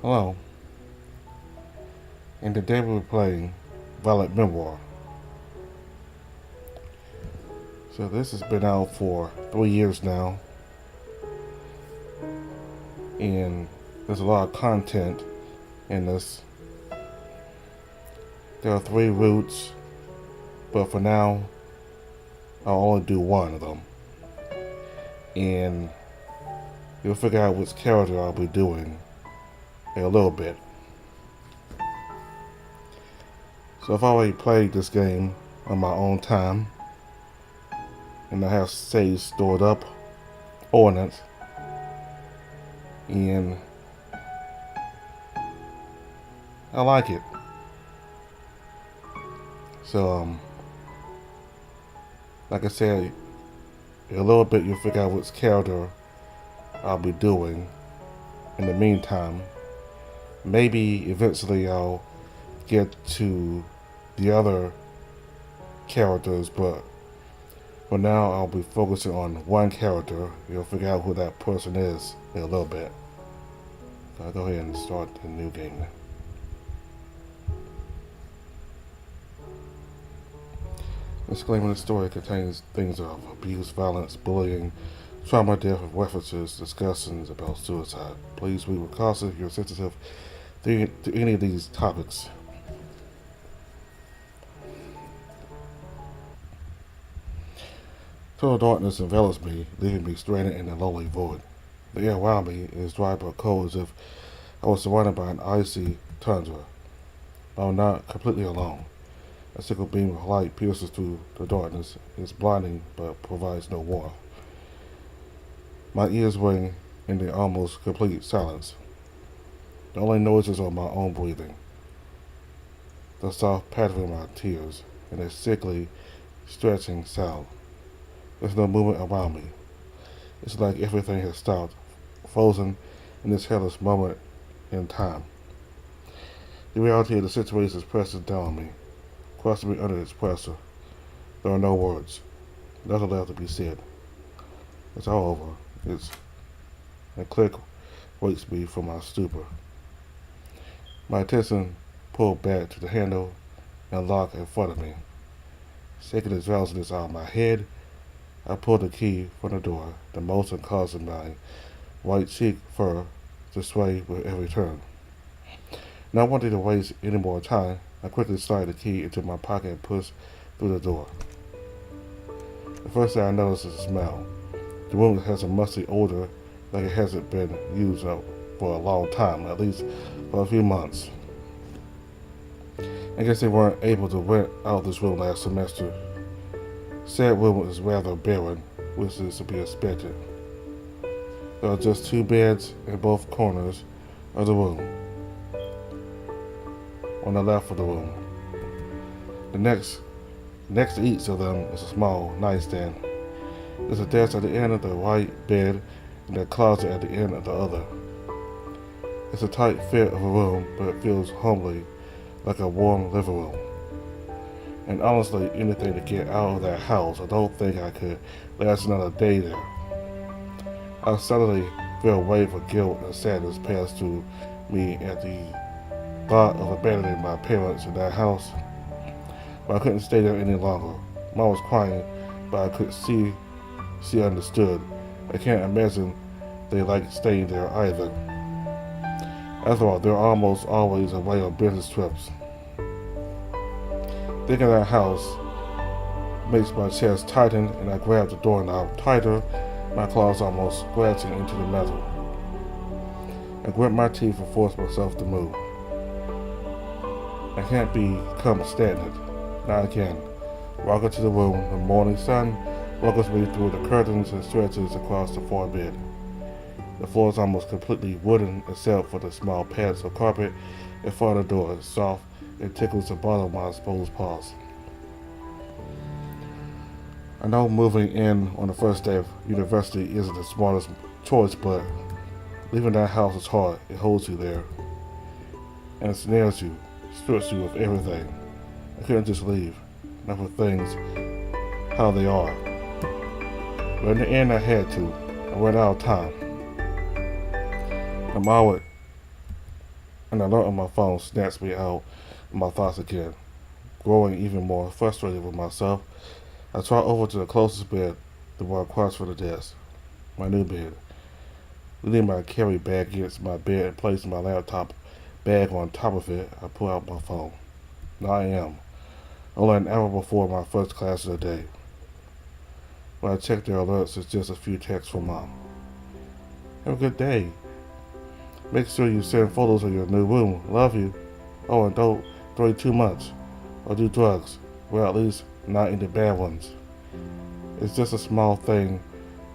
Hello, and today we're playing Memoir. So this has been out for 3 years now, and there's a lot of content in this. There are three routes, but for now, I'll only do one of them, and you'll figure out which character I'll be doing in a little bit. So I've already played this game on my own time, and I have saves stored up on it, and I like it. So, like I said, in a little bit you'll figure out which character I'll be doing. In the meantime, maybe eventually I'll get to the other characters, but for now I'll be focusing on one character. You'll figure out who that person is in a little bit. So I'll go ahead and start the new game. Disclaimer: the story contains things of abuse, violence, bullying, trauma, death, and references, discussions about suicide. Please read with caution if you're sensitive to any of these topics. Total darkness envelops me, leaving me stranded in a lonely void. The air around me is dry but cold, as if I was surrounded by an icy tundra. But I'm not completely alone. A single beam of light pierces through the darkness. It's blinding, but provides no warmth. My ears ring in the almost complete silence. The only noises are my own breathing, the soft pattering of my tears, and a sickly, stretching sound. There's no movement around me. It's like everything has stopped, frozen in this helpless moment in time. The reality of the situation is pressing down on me, crushing me under its pressure. There are no words, nothing left to be said. It's all over. A click wakes me from my stupor. My attention pulled back to the handle and lock in front of me. Shaking the drowsiness out of my head, I pulled the key from the door, the motion causing my white cheek fur to sway with every turn. Not wanting to waste any more time, I quickly slid the key into my pocket and pushed through the door. The first thing I noticed is the smell. The room has a musty odor like it hasn't been used up for a long time, at least for a few months. I guess they weren't able to rent out this room last semester. Said room is rather barren, which is to be expected. There are just two beds in both corners of the room. On the left of the room. The next to each of them is a small nightstand. There's a desk at the end of the right bed and a closet at the end of the other. It's a tight fit of a room, but it feels homely, like a warm living room. And honestly, anything to get out of that house. I don't think I could last another day there. I suddenly felt a wave of guilt and sadness pass through me at the thought of abandoning my parents in that house. But I couldn't stay there any longer. Mom was crying, but I could see she understood. I can't imagine they liked staying there either. After all, they're almost always away on business trips. Thinking of that house makes my chest tighten, and I grab the doorknob tighter, my claws almost scratching into the metal. I grit my teeth and force myself to move. I can't become stagnant. Now I can. Walk into the room, the morning sun welcomes me through the curtains and stretches across the far bed. The floor is almost completely wooden except for the small pads of carpet in front of the door. It's soft and tickles the bottom of my exposed paws. I know moving in on the first day of university isn't the smartest choice, but leaving that house is hard. It holds you there and snares you, strips you of everything. I couldn't just leave, not for things how they are. But in the end I had to. I ran out of time. An alert on my phone snaps me out of my thoughts again. Growing even more frustrated with myself, I trot over to the closest bed, the one across from the desk, my new bed. Leaning my carry bag against my bed and placing my laptop bag on top of it, I pull out my phone. 9 a.m. Only an hour before my first class of the day. When I check their alerts, it's just a few texts from Mom. Have a good day. Make sure you send photos of your new room. Love you. Oh, and don't drink too much or do drugs. Well, at least not any bad ones. It's just a small thing,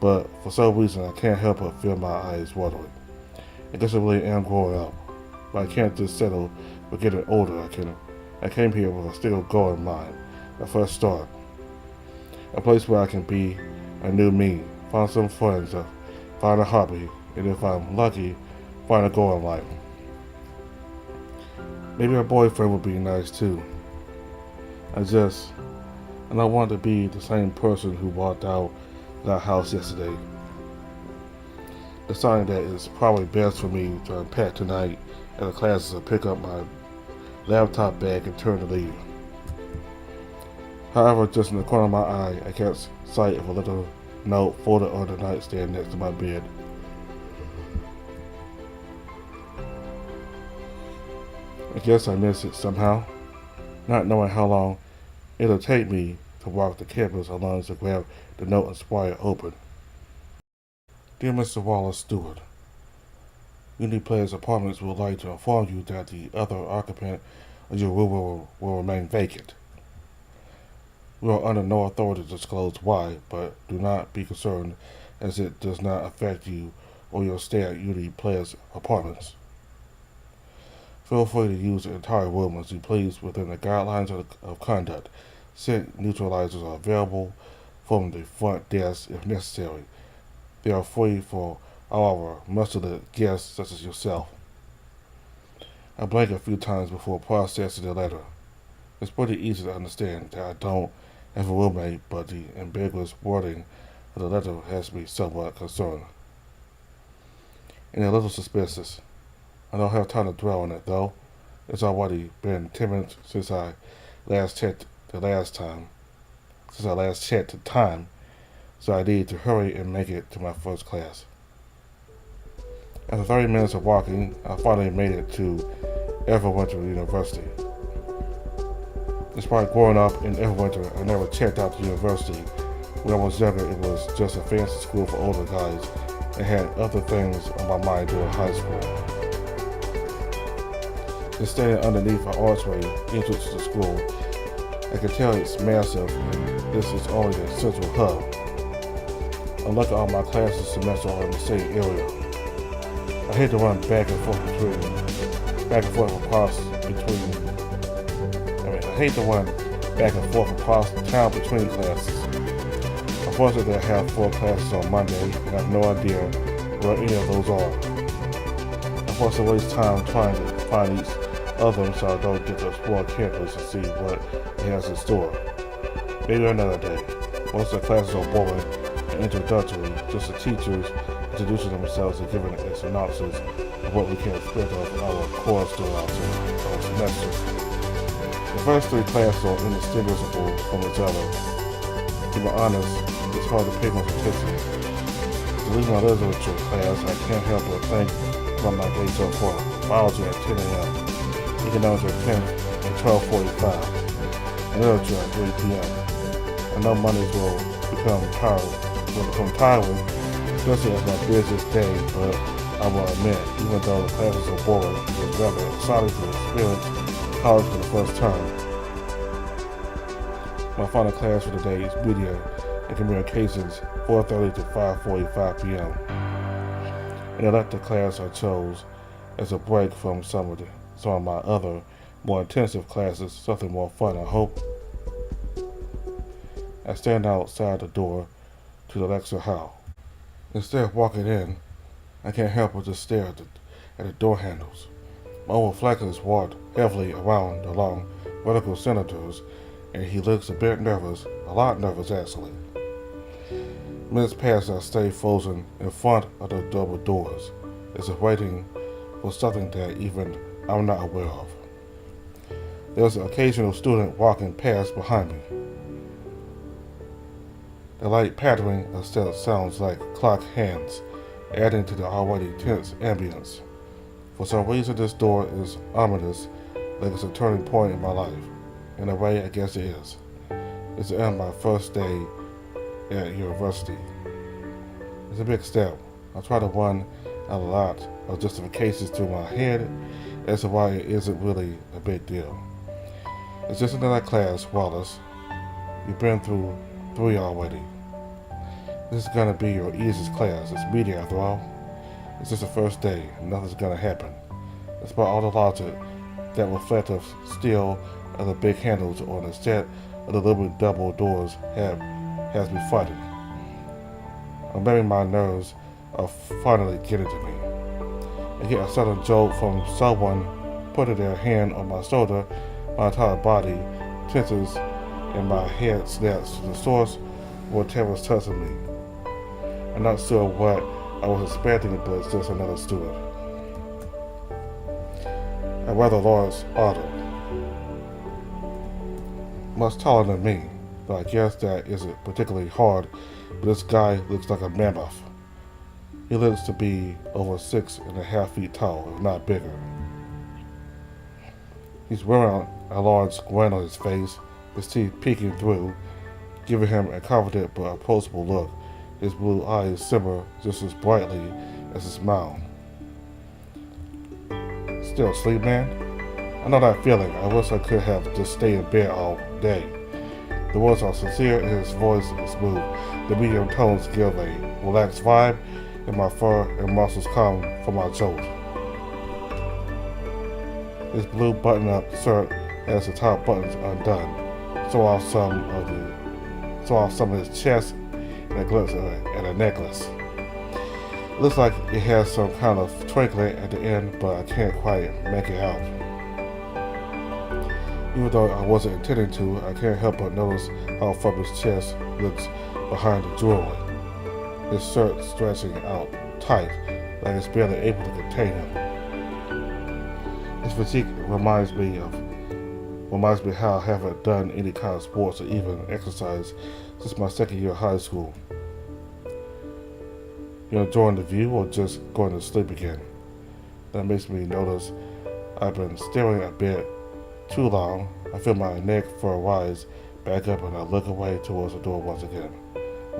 but for some reason I can't help but feel my eyes watering. I guess I really am growing up, but I can't just settle for getting older. I came here with a still goal in mind, a fresh start, a place where I can be a new me, find some friends, find a hobby, and if I'm lucky, find a goal in life. Maybe a boyfriend would be nice too. I don't want to be the same person who walked out of that house yesterday. Deciding that it's probably best for me to unpack tonight at the classes and pick up my laptop bag and turn to leave. However, just in the corner of my eye, I catch sight of a little note folded on the nightstand next to my bed. I guess I missed it somehow, not knowing how long it'll take me to walk the campus alone to grab the note and spray it open. Dear Mr. Wallace Stewart, Unity Players Apartments would like to inform you that the other occupant of your room will remain vacant. We are under no authority to disclose why, but do not be concerned as it does not affect you or your stay at Unity Players Apartments. Feel free to use the entire room as you please within the guidelines of conduct. Scent neutralizers are available from the front desk if necessary. They are free for all our muscular guests such as yourself. I blink a few times before processing the letter. It's pretty easy to understand that I don't have a roommate, but the ambiguous wording of the letter has me somewhat concerned and a little suspicious. I don't have time to dwell on it, though. It's already been 10 minutes since I last checked time, so I need to hurry and make it to my first class. After 30 minutes of walking, I finally made it to Everwinter University. Despite growing up in Everwinter, I never checked out the university. When I was younger, it was just a fancy school for older guys and had other things on my mind during high school. And standing underneath an archway entrance to the school, I can tell it's massive and this is only the central hub. I'm lucky all my classes this semester are in the same area. I hate to run back and forth across town between classes. Unfortunately, I have 4 classes on Monday and I have no idea where any of those are. I'm forced to waste time trying to find each of them so I don't get to explore campus and see what it has in store. Maybe another day. Most of the classes are boring and introductory, just the teachers introducing themselves and giving a synopsis of what we can expect of our course throughout our semester. The first 3 classes are indistinguishable from each other. To be honest, it's hard to pick one's attention. To leave my literature class, I can't help but think about my day so far. Biology at 10 a.m., economics at 10 and 12:45, and literature at 3 p.m. I know Mondays will become tiring, especially as my busiest day, but I will admit, even though the classes are boring, it's rather exciting to experience college for the first time. My final class for the day is Media and Communications, 4:30 to 5:45 p.m. An elective class I chose as a break from some of my other, more intensive classes, something more fun, I hope. I stand outside the door to the lecture hall. Instead of walking in, I can't help but just stare at the door handles. My old reflector is walked heavily around the long vertical senators, and he looks a bit nervous, a lot nervous actually. Minutes pass and I stay frozen in front of the double doors, as if waiting for something that even I'm not aware of. There's an occasional student walking past behind me. The light pattering of steps sounds like clock hands, adding to the already tense ambience. For some reason, this door is ominous, like it's a turning point in my life. In a way, I guess it is. It's the end of my first day at university. It's a big step. I try to run a lot of justifications through my head as to why it isn't really a big deal. It's just another class, Wallace. You've been through 3 already. This is gonna be your easiest class. It's media after all. It's just the first day. Nothing's gonna happen. Despite all the logic, that reflective steel of the big handles on the set of the little double doors has me frightened. Or maybe my nerves are finally getting to me. I get a sudden jolt from someone putting their hand on my shoulder. My entire body tenses and my head snaps to the source where terror's touching me. I'm not sure what I was expecting, but it's just another student. A rather large otter. Much taller than me, but I guess that isn't particularly hard, but this guy looks like a mammoth. He looks to be over 6.5 feet tall, if not bigger. He's wearing a large grin on his face, his teeth peeking through, giving him a confident but approachable look. His blue eyes simmer just as brightly as his smile. Still asleep, man? I know that feeling. I wish I could have just stayed in bed all day. The words are sincere and his voice is smooth. The medium tones give a relaxed vibe, and my fur and muscles come from my jolt. His blue button-up shirt has the top buttons undone, show off some of his chest and a glimpse at a necklace. It looks like it has some kind of twinkling at the end, but I can't quite make it out. Even though I wasn't intending to, I can't help but notice how firm his chest looks behind the jewelry. His shirt stretching out tight, like it's barely able to contain him. His physique reminds me how I haven't done any kind of sports or even exercise since my second year of high school. You enjoying the view or just going to sleep again? That makes me notice I've been staring a bit too long. I feel my neck fur rise back up and I look away towards the door once again.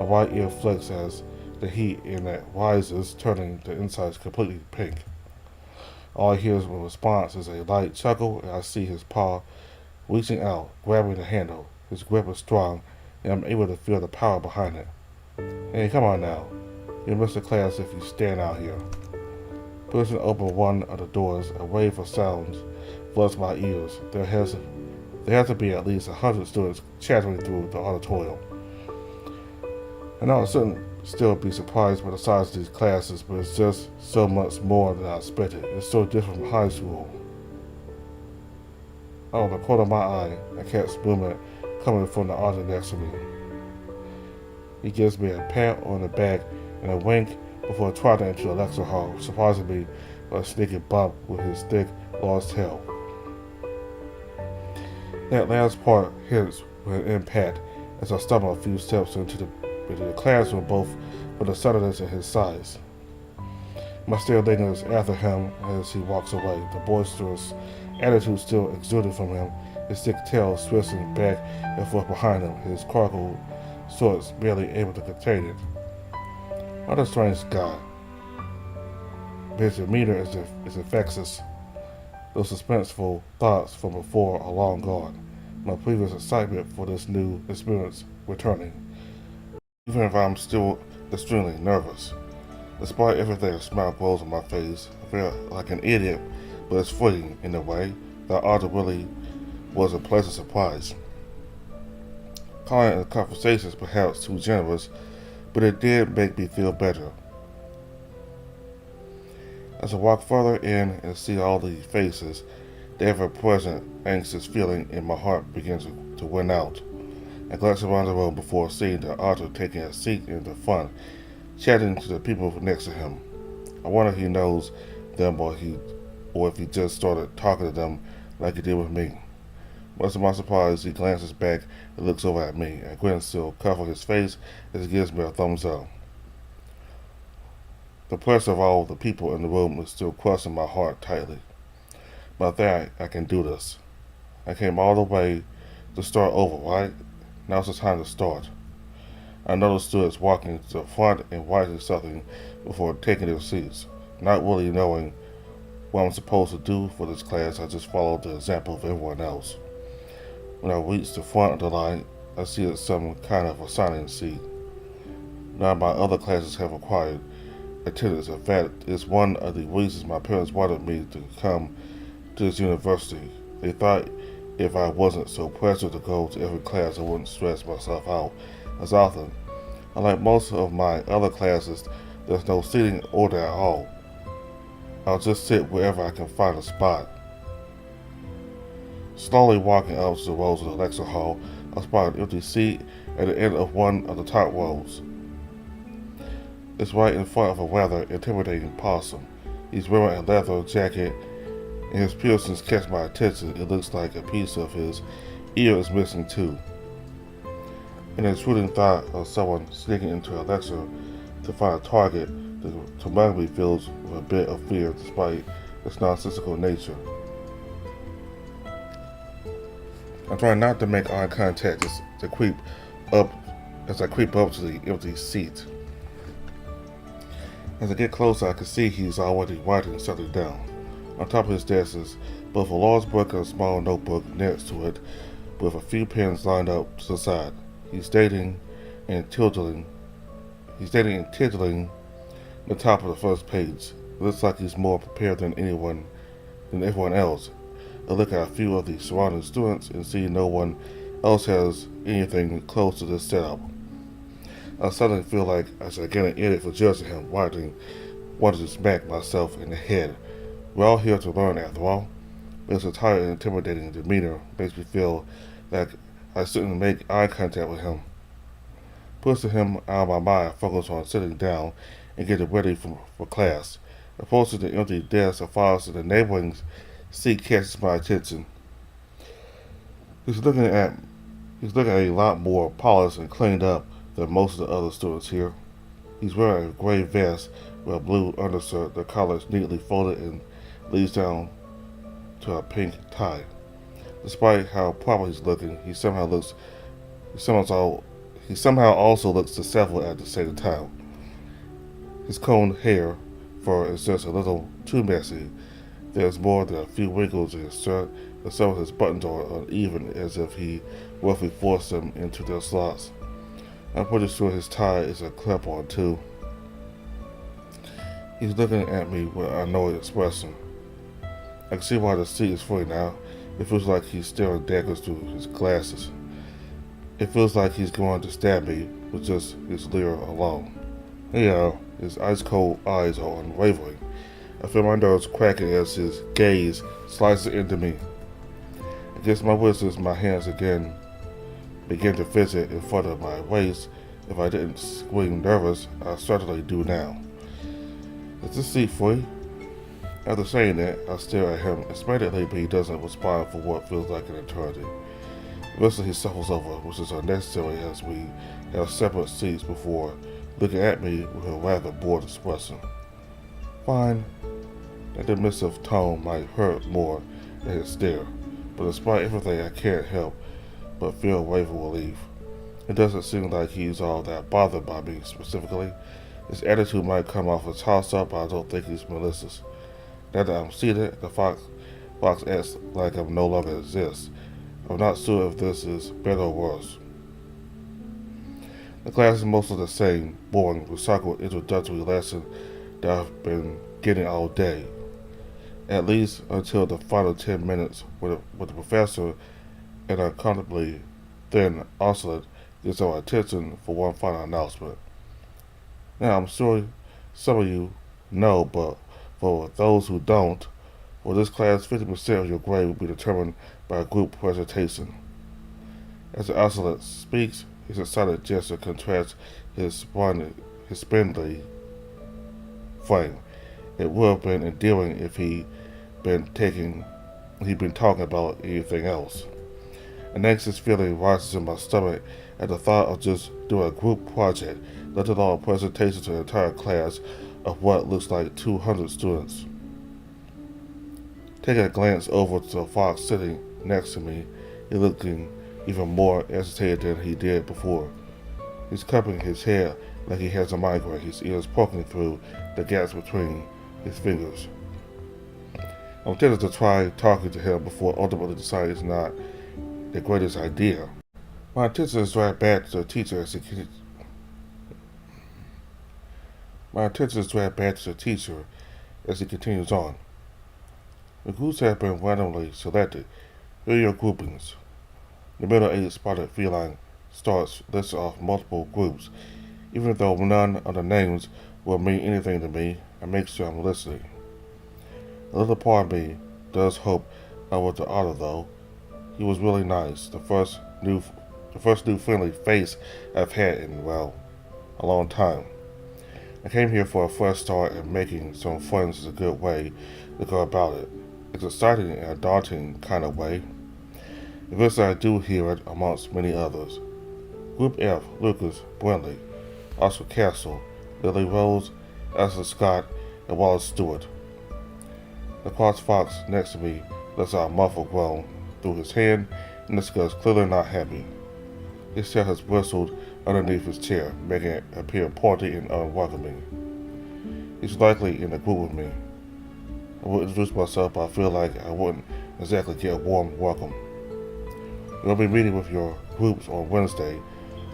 My right ear flicks as the heat in it rises, turning the insides completely pink. All I hear in response is a light chuckle, and I see his paw reaching out, grabbing the handle. His grip is strong, and I'm able to feel the power behind it. Hey, come on now. You'll miss the class if you stand out here. Pushing open one of the doors, a wave of sounds floods my ears. There has to be at least 100 students chattering through the auditorium. And I shouldn't still be surprised by the size of these classes, but it's just so much more than I expected. It's so different from high school. Out of the corner of my eye, I catch movement coming from the author next to me. He gives me a pat on the back and a wink before trotting into the lecture hall, surprising me by a sneaky bump with his thick, large tail. That last part hits with an impact as I stumble a few steps into the classroom, both for the suddenness and his size. My stare lingers after him as he walks away, the boisterous attitude still exuding from him, his thick tail swishing back and forth behind him, his crackled swords barely able to contain it. What a strange guy. His demeanor is infectious. Those suspenseful thoughts from before are long gone. My previous excitement for this new experience returning. Even if I'm still extremely nervous. Despite everything, a smile grows on my face. I feel like an idiot, but it's fleeting in a way. That author really was a pleasant surprise. Calling the conversation is perhaps too generous, but it did make me feel better. As I walk further in and see all these faces, the ever-present anxious feeling in my heart begins to win out. I glance around the room before seeing the author taking a seat in the front, chatting to the people next to him. I wonder if he knows them or or if he just started talking to them like he did with me. Much to my surprise, he glances back and looks over at me, and grin still covering his face as he gives me a thumbs up. The pressure of all the people in the room is still crushing my heart tightly. But I think I can do this. I came all the way to start over, right? Now's the time to start. I noticed students walking to the front and writing something before taking their seats. Not really knowing what I'm supposed to do for this class, I just followed the example of everyone else. When I reach the front of the line, I see it's some kind of assigned seat. None of my other classes have required attendance. In fact, it's one of the reasons my parents wanted me to come to this university. They thought if I wasn't so pressured to go to every class, I wouldn't stress myself out as often. Unlike most of my other classes, there's no seating order at all. I'll just sit wherever I can find a spot. Slowly walking up to the rows of the lecture hall, I spot an empty seat at the end of one of the top rows. It's right in front of a rather intimidating possum. He's wearing a leather jacket, and his piercings catch my attention. It looks like a piece of his ear is missing too. An intruding thought of someone sneaking into a lecture to find a target to me fills with a bit of fear despite its nonsensical nature. I'm trying not to make eye contact as I creep up to the empty seat. As I get closer, I can see he's already writing something down. On top of his desk is both a large book and a small notebook next to it, with a few pens lined up to the side. He's dating and titling the top of the first page. It looks like he's more prepared than everyone else. I look at a few of the surrounding students and see no one else has anything close to this setup. I suddenly feel like I should get an edit for judging him, wanting to smack myself in the head. We're all here to learn after all. His entire intimidating demeanor makes me feel like I shouldn't make eye contact with him. Pushing him out of my mind, I focus on sitting down and getting ready for class. Approaching the empty desk, I follow to the neighboring seat catches my attention. He's looking a lot more polished and cleaned up than most of the other students here. He's wearing a gray vest with a blue undershirt. The collar is neatly folded and leads down to a pink tie. Despite how proper he's looking, he somehow also looks disheveled at the same time. His combed hair fur is just a little too messy. There's more than a few wrinkles in his shirt, and some of his buttons are uneven, as if he roughly forced them into their slots. I'm pretty sure his tie is a clip-on too. He's looking at me with an annoyed expression. I can see why the seat is free now. It feels like he's staring daggers through his glasses. It feels like he's going to stab me with just his leer alone. His ice-cold eyes are unwavering. I feel my nerves cracking as his gaze slices into me. Against my whiskers, my hands again begin to fidget in front of my waist. If I didn't scream nervous, I certainly do now. Is this seat free? After saying that, I stare at him expectantly, but he doesn't respond for what feels like an eternity. Eventually he shuffles over, which is unnecessary as we have separate seats before looking at me with a rather bored expression. Fine. That dismissive tone might hurt more than his stare, but despite everything I can't help but feel a wave of relief. It doesn't seem like he's all that bothered by me specifically. His attitude might come off as toss-up, but I don't think he's malicious. Now that I'm seated, the box acts like I no longer exist. I'm not sure if this is better or worse. The class is mostly the same, boring, recycled introductory lesson that I've been getting all day. At least until the final 10 minutes with the professor and uncomfortably thin oscillate gets our attention for one final announcement. Now, I'm sure some of you know, but for those who don't, for this class, 50% of your grade will be determined by a group presentation. As the oscillate speaks, his excited gesture contrasts his spindly frame. It would have been endearing if he'd he'd been talking about anything else. An anxious feeling rises in my stomach at the thought of just doing a group project, let alone a presentation to an entire class of what looks like 200 students. Taking a glance over to the fox sitting next to me, he looking even more agitated than he did before. He's cupping his head like he has a migraine, his ears poking through the gaps between his fingers. I'm tempted to try talking to him before ultimately deciding it's not the greatest idea. My attention is dragged back to the teacher as he continues on. The groups have been randomly selected. Here are your groupings. The middle-aged spotted feline starts listing off multiple groups. Even though none of the names will mean anything to me, I make sure I'm listening. A little part of me does hope I was the otter, though. He was really nice. The first new friendly face I've had in, well, a long time. I came here for a fresh start, and making some friends is a good way to go about it. It's exciting in a daunting kind of way. Eventually I do hear it amongst many others. Group F, Lucas, Brentley, Oscar Castle, Lily Rose, Ashley Scott, and Wallace Stewart. The cross fox next to me lets out a muffled groan through his hand and discuss, clearly not happy. His tail has bristled underneath his chair, making it appear pointy and unwelcoming. He's likely in a group with me. I will introduce myself, but I feel like I wouldn't exactly get a warm welcome. We'll be meeting with your groups on Wednesday,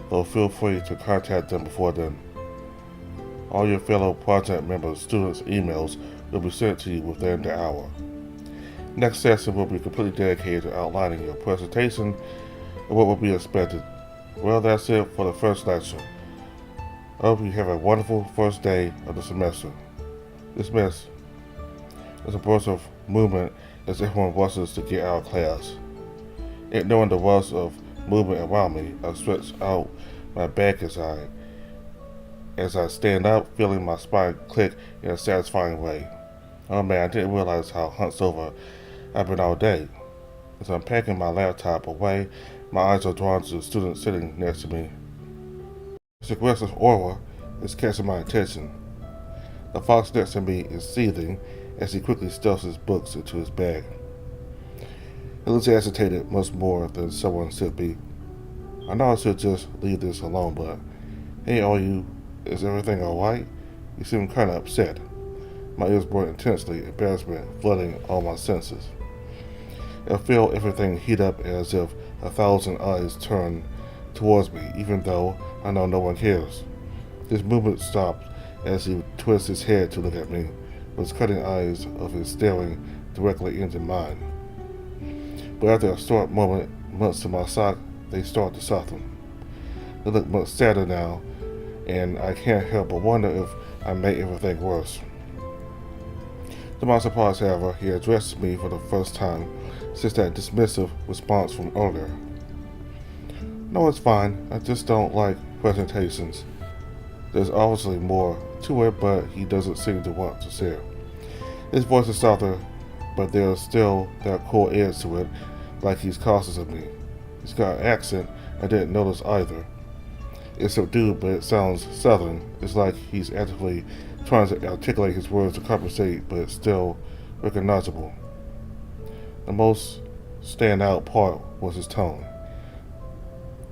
though feel free to contact them before then. All your fellow project members' students' emails will be sent to you within the hour. Next session will be completely dedicated to outlining your presentation and what will be expected. Well, that's it for the first lecture. I hope you have a wonderful first day of the semester. Dismissed. There's a burst of movement as everyone rushes to get out of class. Ignoring the rush of movement around me, I stretch out my back as I stand up, feeling my spine click in a satisfying way. Oh man, I didn't realize how hunched over I've been all day. As I'm packing my laptop away, my eyes are drawn to the student sitting next to me. His aggressive aura is catching my attention. The fox next to me is seething as he quickly stuffs his books into his bag. He looks agitated much more than someone should be. I know I should just leave this alone, but hey, all you, is everything alright? You seem kinda upset. My ears burn intensely, embarrassment flooding all my senses. I feel everything heat up as if 1,000 eyes turn towards me, even though I know no one cares. His movement stops as he twists his head to look at me, with his cutting eyes of his staring directly into mine. But after a short moment, months to my sock, they start to soften. They look much sadder now, and I can't help but wonder if I made everything worse. To my surprise, however, he addressed me for the first time since that dismissive response from earlier. No, it's fine. I just don't like presentations. There's obviously more to it, but he doesn't seem to want to share. His voice is softer, but there's still that cool edge to it, like he's cautious of me. He's got an accent I didn't notice either. It's subdued, but it sounds southern. It's like he's actively trying to articulate his words to compensate, but it's still recognizable. The most standout part was his tone.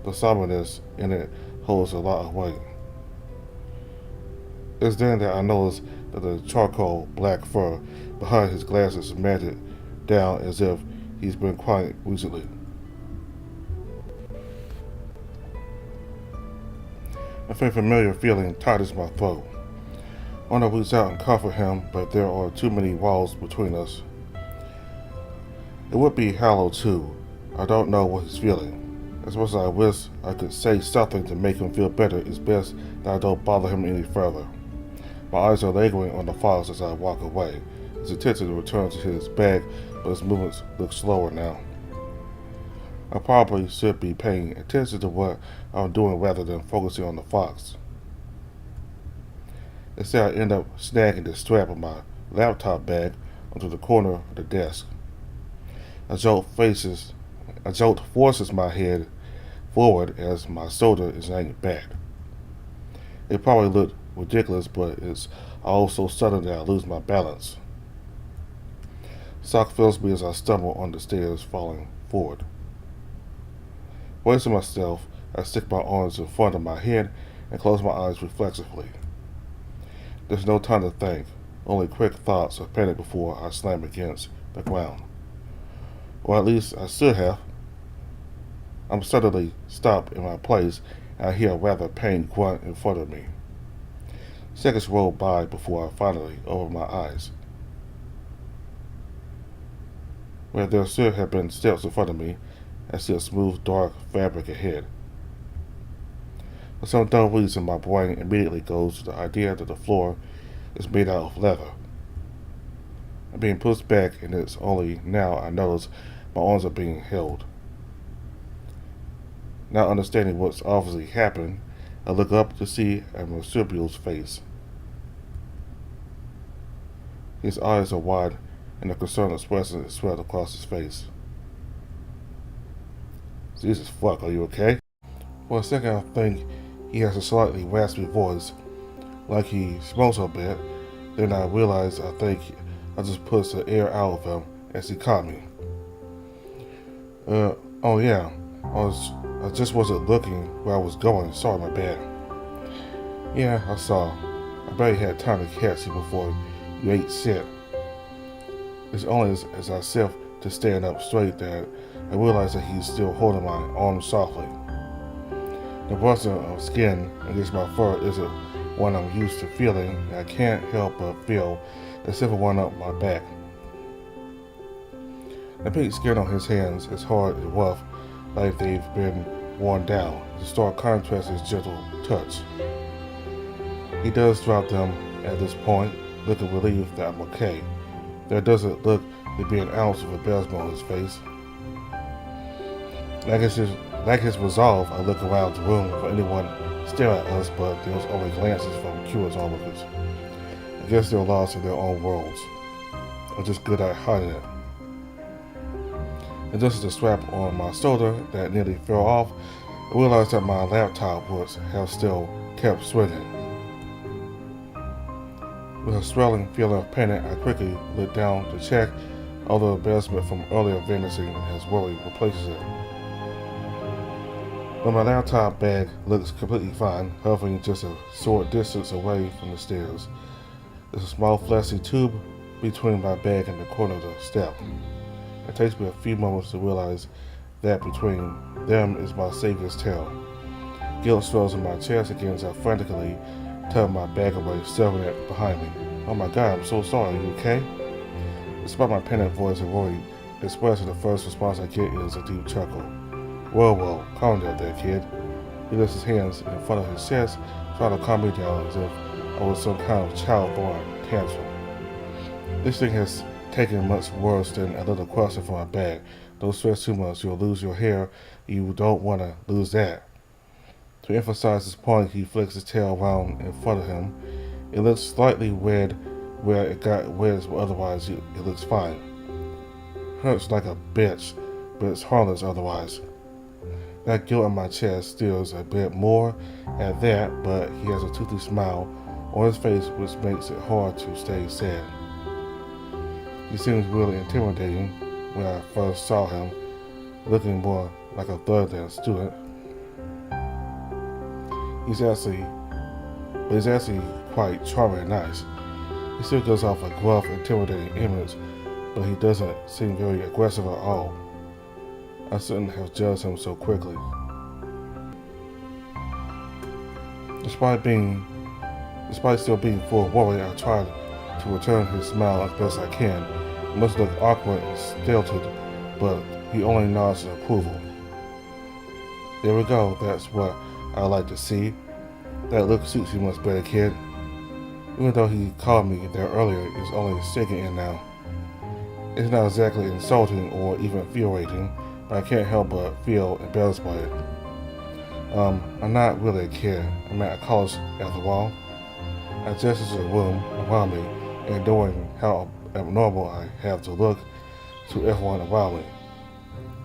The somberness in it holds a lot of weight. It's then that I noticed that the charcoal black fur behind his glasses is matted down as if he's been quiet recently. A very familiar feeling tightens my throat. I want to reach out and comfort him, but there are too many walls between us. It would be hollow too. I don't know what he's feeling. As much as I wish I could say something to make him feel better, it's best that I don't bother him any further. My eyes are lingering on the fox as I walk away. His attention returns to his bag, but his movements look slower now. I probably should be paying attention to what I'm doing rather than focusing on the fox. Instead, I end up snagging the strap of my laptop bag, onto the corner of the desk. A jolt forces my head forward as my shoulder is yanked back. It probably looked ridiculous, but it's all so sudden that I lose my balance. Shock fills me as I stumble on the stairs, falling forward. Bracing myself, I stick my arms in front of my head and close my eyes reflexively. There's no time to think, only quick thoughts of panic before I slam against the ground. Or at least I should have. I'm suddenly stopped in my place and I hear a rather pained grunt in front of me. Seconds roll by before I finally open my eyes. Where there should have been steps in front of me, I see a smooth, dark fabric ahead. For some dumb reason, my brain immediately goes to the idea that the floor is made out of leather. I'm being pushed back, and it's only now I notice my arms are being held. Not understanding what's obviously happened, I look up to see a marsupial's face. His eyes are wide, and a concerned expression is spread across his face. Jesus fuck, are you okay? For a second I think he has a slightly raspy voice, like he smokes a bit. Then I realize I think I just pushed the air out of him as he caught me. Oh yeah, I just wasn't looking where I was going. Sorry, my bad. Yeah, I saw. I barely had time to catch you before you ate shit. It's only as I shift to stand up straight that I realize that he's still holding my arm softly. The brushing of skin against my fur isn't one I'm used to feeling, and I can't help but feel the simple one up my back. The pink skin on his hands is hard and rough, like they've been worn down. The stark contrast is gentle touch. He does drop them at this point, looking relieved that I'm okay. There doesn't look to be an ounce of embarrassment on his face. Like his resolve, I look around the room for anyone staring at us, but there's only glances from curious onlookers. I guess they're lost in their own worlds, or just good at hiding it. And just as the strap on my shoulder that nearly fell off, I realized that my laptop would have still kept swinging. With a swelling feeling of panic, I quickly looked down to check, although embarrassment from earlier vanishing as worry replaces it. But my laptop bag looks completely fine, hovering just a short distance away from the stairs. There's a small fleshy tube between my bag and the corner of the step. It takes me a few moments to realize that between them is my savior's tail. Guilt swells in my chest again as I frantically tug my bag away, shoving it behind me. Oh my God, I'm so sorry, are you okay? Despite my panicked voice and worried expression, the first response I get is a deep chuckle. Whoa, calm down there, kid. He lifts his hands in front of his chest, trying to calm me down as if I was some kind of child-born tantrum. This thing has taken much worse than a little question from my bag. Don't stress too much, you'll lose your hair. You don't want to lose that. To emphasize this point, he flicks his tail around in front of him. It looks slightly red where it got wet, but otherwise it looks fine. Hurts like a bitch, but it's harmless otherwise. That guilt in my chest steals a bit more at that, but he has a toothy smile on his face which makes it hard to stay sad. He seems really intimidating when I first saw him, looking more like a thug than a student. He's actually quite charming and nice. He still gives off a gruff, intimidating image, but he doesn't seem very aggressive at all. I shouldn't have judged him so quickly. Despite still being full of worry, I tried to return his smile as best I can. It must look awkward and stilted, but he only nods in approval. There we go, that's what I like to see. That look suits you much better, kid. Even though he called me there earlier, it's only sinking in now. It's not exactly insulting or even infuriating, but I can't help but feel embarrassed by it. I'm not really a kid. I'm at college after all. I gestured to the room around me, ignoring how abnormal I have to look to everyone around me.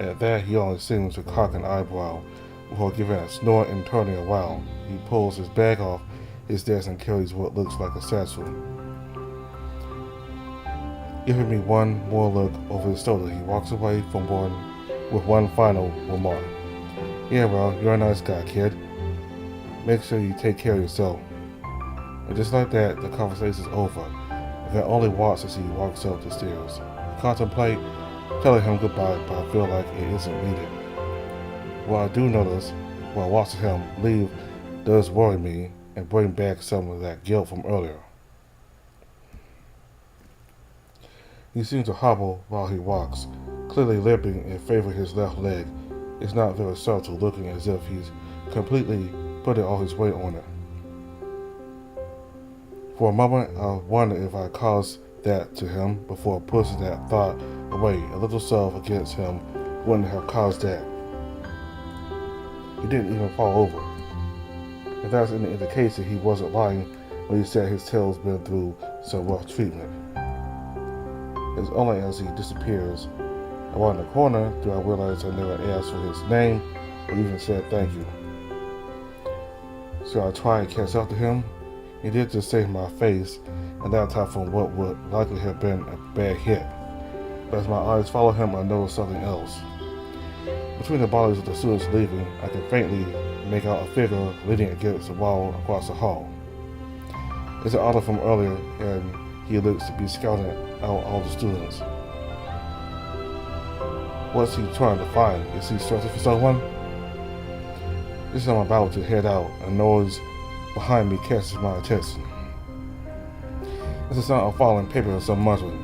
At that, he only seems to cock an eyebrow before giving a snort and turning around. He pulls his bag off his desk and carries what looks like a satchel. Giving me one more look over his shoulder, he walks away from board with one final remark. Yeah, well, you're a nice guy, kid. Make sure you take care of yourself. And just like that, the conversation's over. I can only watch as he walks up the stairs. I contemplate telling him goodbye, but I feel like it isn't needed. What I do notice while watching him leave does worry me and bring back some of that guilt from earlier. He seems to hobble while he walks, clearly limping and favoring his left leg. It's not very subtle, looking as if he's completely putting all his weight on it. For a moment, I wonder if I caused that to him before pushing that thought away. A little self against him wouldn't have caused that. He didn't even fall over. If that's any indication, he wasn't lying when he said his tail's been through some rough treatment. It's only as he disappears around the corner do I realize I never asked for his name or even said thank you. So I try and catch up to him. He did just save my face, and that time from what would likely have been a bad hit. But as my eyes follow him, I notice something else. Between the bodies of the students leaving, I can faintly make out a figure leaning against the wall across the hall. It's an author from earlier, and he looks to be scouting out all the students. What's he trying to find? Is he searching for someone? Just as I'm about to head out, a noise behind me catches my attention. It's the sound of falling paper and some muttering.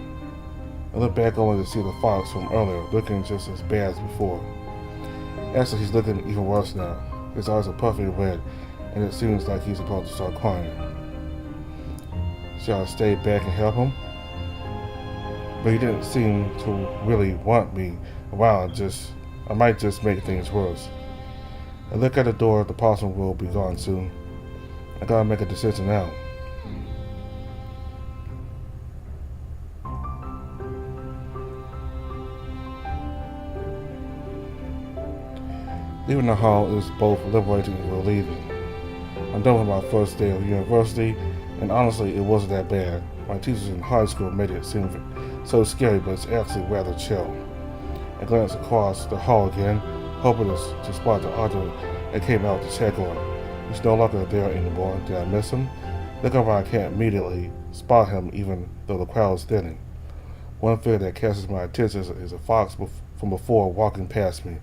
I look back only to see the fox from earlier, looking just as bad as before. Actually, he's looking even worse now. His eyes are puffy red, and it seems like he's about to start crying. Shall I stay back and help him? But he didn't seem to really want me around. I might just make things worse. I look at the door. The possum will be gone soon. I gotta make a decision now. Leaving the hall is both liberating and relieving. I'm done with my first day of university, and honestly, it wasn't that bad. My teachers in high school made it seem so scary, but it's actually rather chill. I glanced across the hall again, hoping to spot the author that came out to check on him. He's no longer there anymore. Did I miss him? Looking around, I can't immediately spot him, even though the crowd is thinning. One figure that catches my attention is a fox from before walking past me.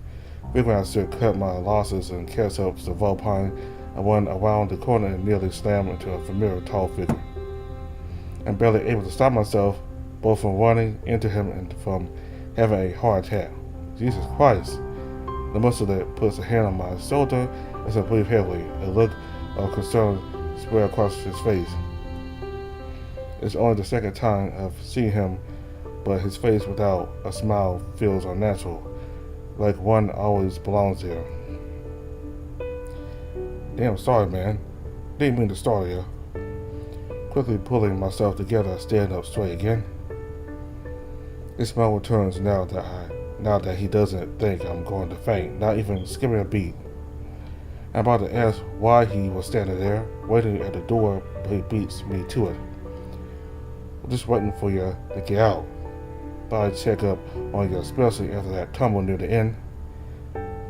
Figuring I should cut my losses and catch up to the vulpine, I went around the corner and nearly slammed into a familiar tall figure. I'm barely able to stop myself, both from running into him and from having a heart attack. Jesus Christ! The muscle that puts a hand on my shoulder as I breathe heavily. A look of concern spread across his face. It's only the second time I've seen him, but his face without a smile feels unnatural, like one always belongs there. Damn, sorry, man. Didn't mean to startle you. Quickly pulling myself together, I stand up straight again. His smile returns now that he doesn't think I'm going to faint, not even skipping a beat. I'm about to ask why he was standing there, waiting at the door, but he beats me to it. I'm just waiting for you to get out. Thought I'd check up on you, especially after that tumble near the end.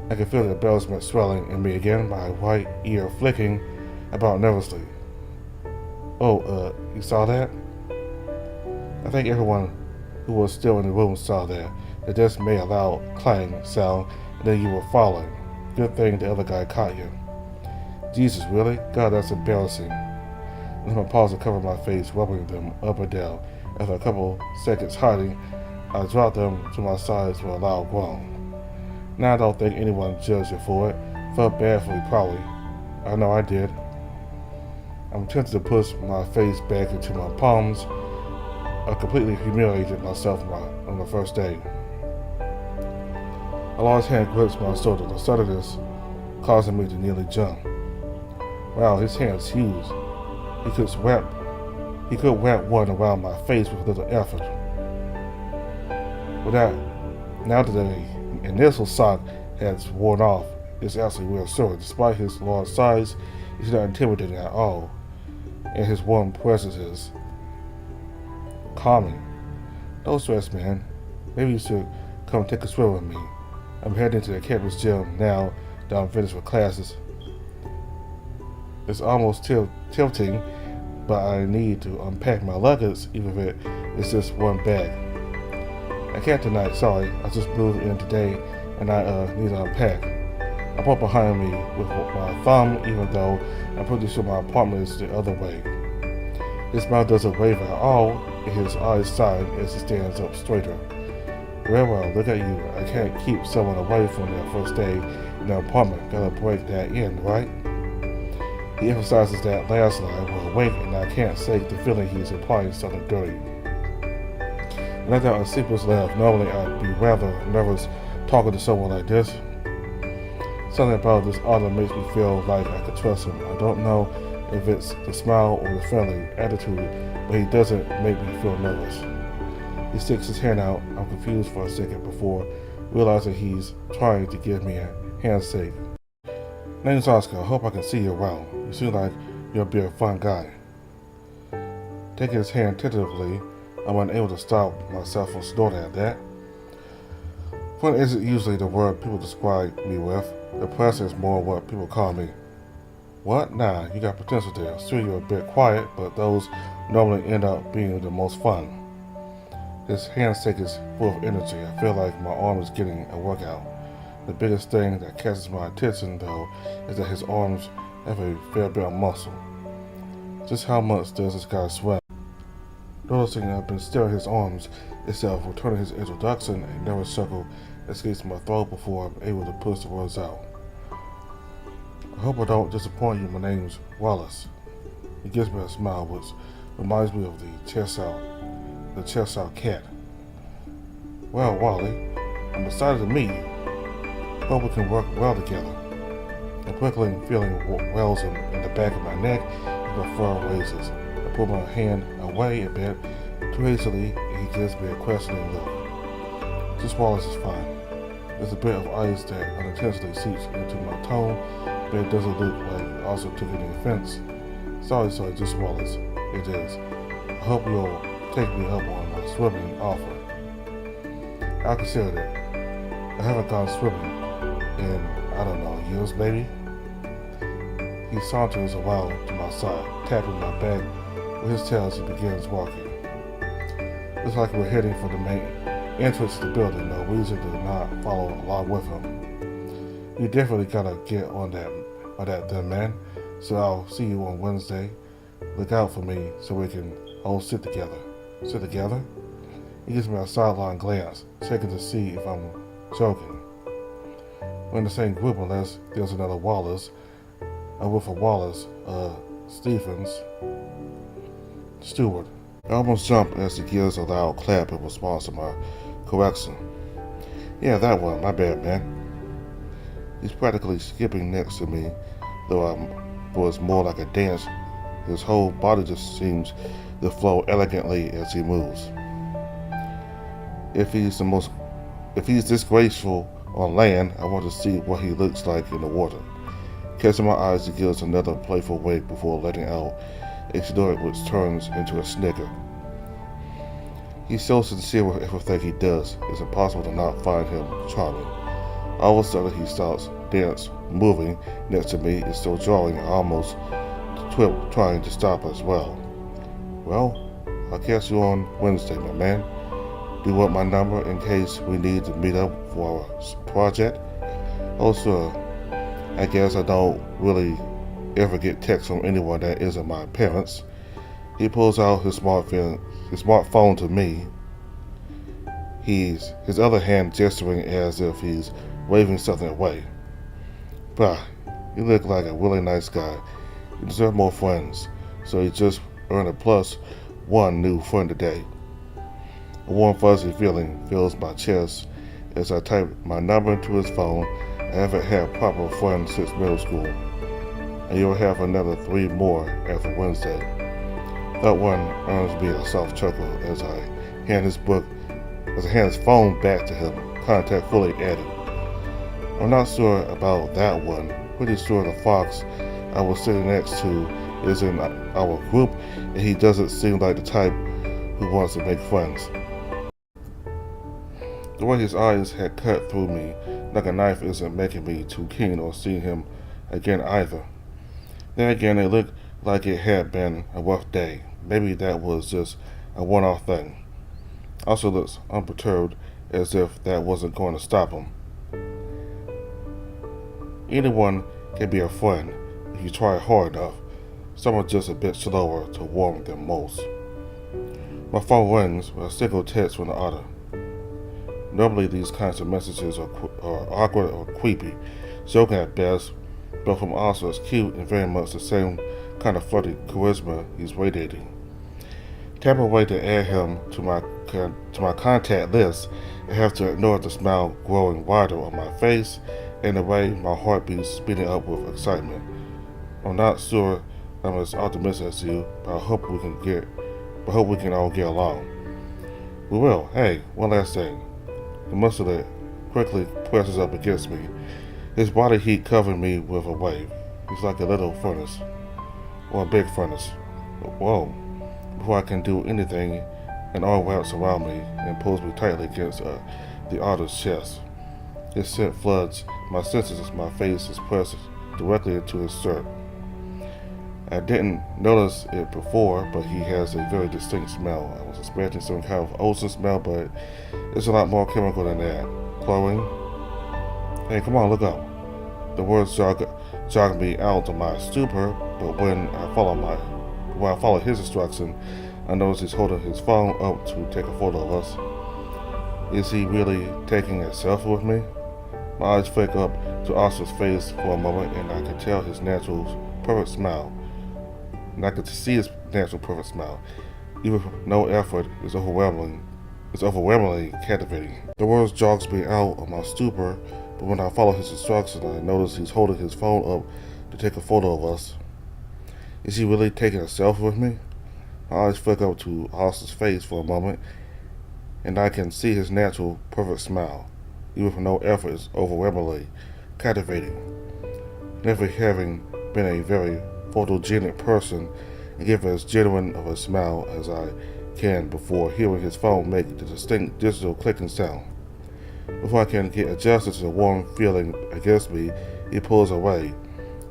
I could feel the embarrassment swelling in me again, my right ear flicking about nervously. Oh, you saw that? I think everyone who was still in the room saw that. It just made a loud clang sound, and then you were falling. Good thing the other guy caught you. Jesus, really? God, that's embarrassing. And I paused to cover my face, rubbing them up and down. After a couple seconds hiding, I dropped them to my sides with a loud groan. Now I don't think anyone judged you for it. Felt bad for me, probably. I know I did. I'm tempted to push my face back into my palms. I completely humiliated myself on the first day. A large hand grips my shoulder. The suddenness causing me to nearly jump. Wow, his hand's huge. He could wrap one around my face with little effort. But now that the initial shock has worn off, it's absolutely reassuring. Despite his large size, he's not intimidating at all, and his warm presence is calming. Don't stress, man. Maybe you should come take a swim with me. I'm heading to the campus gym now that I'm finished with classes. It's almost tilting, but I need to unpack my luggage, even if it's just one bag. I can't tonight, sorry. I just moved in today and I need to unpack. I put behind me with my thumb, even though I'm pretty sure my apartment is the other way. His mouth doesn't waver at all, and his eyes shine as he stands up straighter. Well, look at you. I can't keep someone away from their first day in their apartment. Gotta break that in, right? He emphasizes that last line. We're awake, and I can't shake the feeling he's implying something dirty. And I thought a sleepless laugh. Normally, I'd be rather nervous talking to someone like this. Something about this autumn makes me feel like I could trust him. I don't know if it's the smile or the friendly attitude, but he doesn't make me feel nervous. He sticks his hand out. I'm confused for a second before realizing he's trying to give me a handshake. Name's Oscar. I hope I can see you around. You seem like you'll be a fun guy. Taking his hand tentatively, I'm unable to stop myself from snorting at that. Fun isn't usually the word people describe me with. Depressing is more what people call me. What? Nah, you got potential there. Sure, you're a bit quiet, but those normally end up being the most fun. His handshake is full of energy. I feel like my arm is getting a workout. The biggest thing that catches my attention, though, is that his arms have a fair bit of muscle. Just how much does this guy sweat? Noticing I've been staring at his arms itself, returning his introduction, a nervous chuckle escapes my throat before I'm able to push the words out. I hope I don't disappoint you. My name's Wallace. He gives me a smile, which reminds me of the Cheshire cat. Well, Wally, I'm excited to meet you. Hope we can work well together. A prickling feeling wells in the back of my neck as my fur raises. I pull my hand away a bit too hastily, and he gives me a questioning look. Just Wallace is fine. There's a bit of ice that unintentionally seeps into my tone, but it doesn't look like it also took any offense. Sorry, just Wallace. It is. I hope you'll take me up on my swimming offer. I'll consider it. I haven't gone swimming in, I don't know, years maybe. He saunters a while to my side, tapping my back with his tail as he begins walking. Looks like we're heading for the main entrance to the building. No reason to not follow along with him. You definitely gotta get on that then, man. So I'll see you on Wednesday. Look out for me so we can all sit together. Sit together? He gives me a sideline glance, checking to see if I'm joking. We're in the same group unless there's another Wallace. I'm with a Wallace, Stephens, Stewart. I almost jump as he gives a loud clap in response to my correction. Yeah, that one, my bad, man. He's practically skipping next to me, though it's more like a dance. His whole body just seems to flow elegantly as he moves. If he's this graceful on land, I want to see what he looks like in the water. Catching my eyes, he gives another playful wake before letting out a snort which turns into a snicker. He's so sincere with everything he does, it's impossible to not find him charming. All of a sudden, he starts moving next to me. It's so jarring, I almost twip, trying to stop as well. Well, I'll catch you on Wednesday, my man. Do you want my number in case we need to meet up for our project? Oh, sir. I guess I don't really ever get texts from anyone that isn't my parents. He pulls out his smartphone to me. His other hand gesturing as if he's waving something away. Bah, you look like a really nice guy. You deserve more friends. So he just earned a +1 new friend today. A warm fuzzy feeling fills my chest as I type my number into his phone. I haven't had proper friends since middle school, and you'll have another 3 more after Wednesday. That one earns me a soft chuckle as I hand his book as I hand his phone back to him, contact fully added. I'm not sure about that one. Pretty sure the fox I was sitting next to is in our group, and he doesn't seem like the type who wants to make friends. The way his eyes had cut through me like a knife isn't making me too keen on seeing him again either. Then again, it looked like it had been a rough day. Maybe that was just a one-off thing. Also looks unperturbed, as if that wasn't going to stop him. Anyone can be a friend if you try hard enough. Someone just a bit slower to warm than most. My phone rings with a single text from the other. Normally these kinds of messages are awkward or creepy, joking at best, but from also is cute and very much the same kind of flirty charisma he's radiating. Tap away to add him to my contact list and have to ignore the smile growing wider on my face and the way my heart beats speeding up with excitement. I'm not sure I'm as optimistic as you, but I hope we can all get along. We will. Hey, one last thing. The muscle quickly presses up against me. His body heat covering me with a wave. He's like a little furnace, or a big furnace. Whoa. Before I can do anything, an arm wraps around me and pulls me tightly against the otter's chest. His scent floods my senses as my face is pressed directly into his shirt. I didn't notice it before, but he has a very distinct smell. I was expecting some kind of ozone smell, but it's a lot more chemical than that. Chloe? Hey, come on, look up. The words jog me out of my stupor, but when I follow his instruction, I notice he's holding his phone up to take a photo of us. Is he really taking a selfie with me? My eyes flick up to Oscar's face for a moment, and I could tell his natural, perfect smile. And I could see his natural, perfect smile. Even with no effort, is overwhelmingly captivating. The words jogs me out of my stupor, but when I follow his instructions, I notice he's holding his phone up to take a photo of us. Is he really taking a selfie with me? My eyes flick up to Oscar's face for a moment, and I can see his natural, perfect smile. Even with no effort, is overwhelmingly captivating. Never having been a very photogenic person and give as genuine of a smile as I can before hearing his phone make the distinct digital clicking sound. Before I can get adjusted to the warm feeling against me, he pulls away.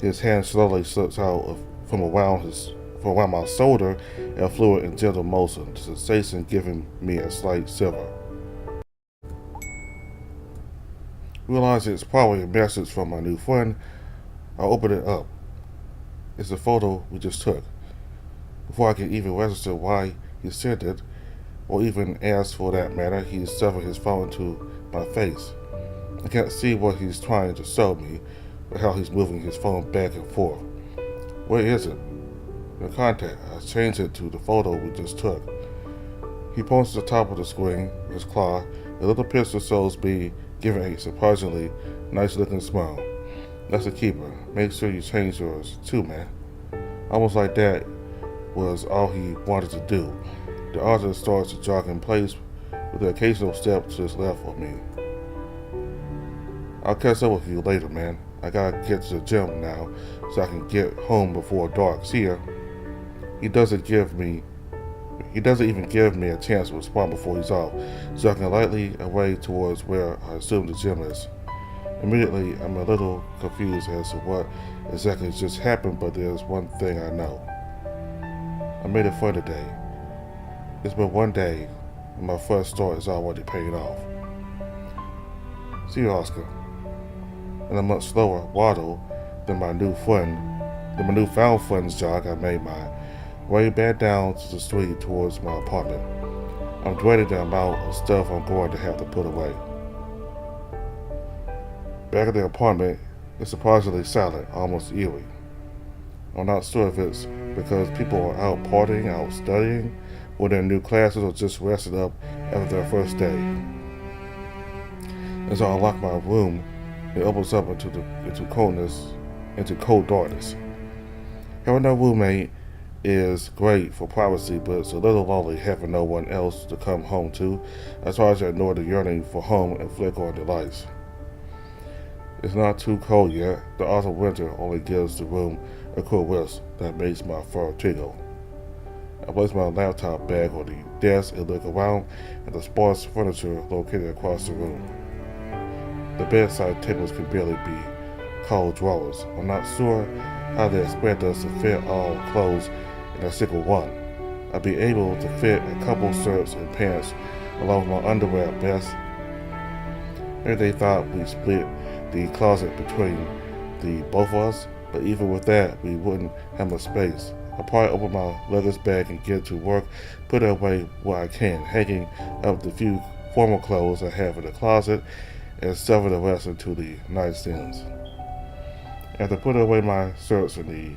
His hand slowly slips out from around my shoulder in a fluid and gentle motion, the sensation giving me a slight shiver. Realizing it's probably a message from my new friend, I open it up. It's the photo we just took. Before I can even register why he sent it, or even ask for that matter, he's shoving his phone into my face. I can't see what he's trying to show me, but how he's moving his phone back and forth. Where is it? The contact. I changed it to the photo we just took. He points to the top of the screen with his claw. The little picture shows me giving a surprisingly nice looking smile. That's a keeper. Make sure you change yours too, man. Almost like that was all he wanted to do. The author starts to jog in place with an occasional step to his left of me. I'll catch up with you later, man. I gotta get to the gym now so I can get home before dark. See ya. He doesn't even give me a chance to respond before he's off, jogging lightly away towards where I assume the gym is. Immediately, I'm a little confused as to what exactly just happened, but there's one thing I know. I made it for today. It's been one day, and my first start is already paying off. See you, Oscar. In a much slower waddle than my newfound friend's jog, I made my way back down to the street towards my apartment. I'm dreading the amount of stuff I'm going to have to put away. Back at the apartment, it's surprisingly silent, almost eerie. I'm not sure if it's because people are out partying, out studying, or they're in new classes, or just resting up after their first day. As I unlock my room, it opens up into cold darkness. Having no roommate is great for privacy, but it's a little lonely having no one else to come home to. I try to ignore the yearning for home and flick on the lights. It's not too cold yet. The autumn winter only gives the room a cool wisp that makes my fur tingle. I place my laptop bag on the desk and look around at the sparse furniture located across the room. The bedside tables can barely be called drawers. I'm not sure how they expect us to fit all clothes in a single one. I'd be able to fit a couple shirts and pants along with my underwear at best. Maybe they thought we split the closet between the both of us, but even with that, we wouldn't have much space. I'll probably open my luggage bag and get to work, put it away where I can, hanging up the few formal clothes I have in the closet, and stuffing the rest into the nightstands. After putting away my shirts in the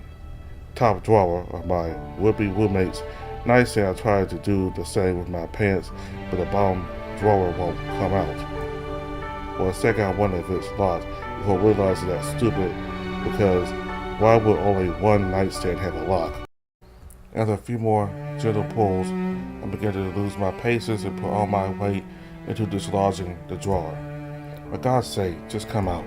top drawer of my would-be roommate's nightstand, I tried to do the same with my pants, but the bottom drawer won't come out. For a second, I wondered if it's locked before realizing that's stupid, because why would only one nightstand have a lock? After a few more gentle pulls, I began to lose my patience and put all my weight into dislodging the drawer. For God's sake, just come out.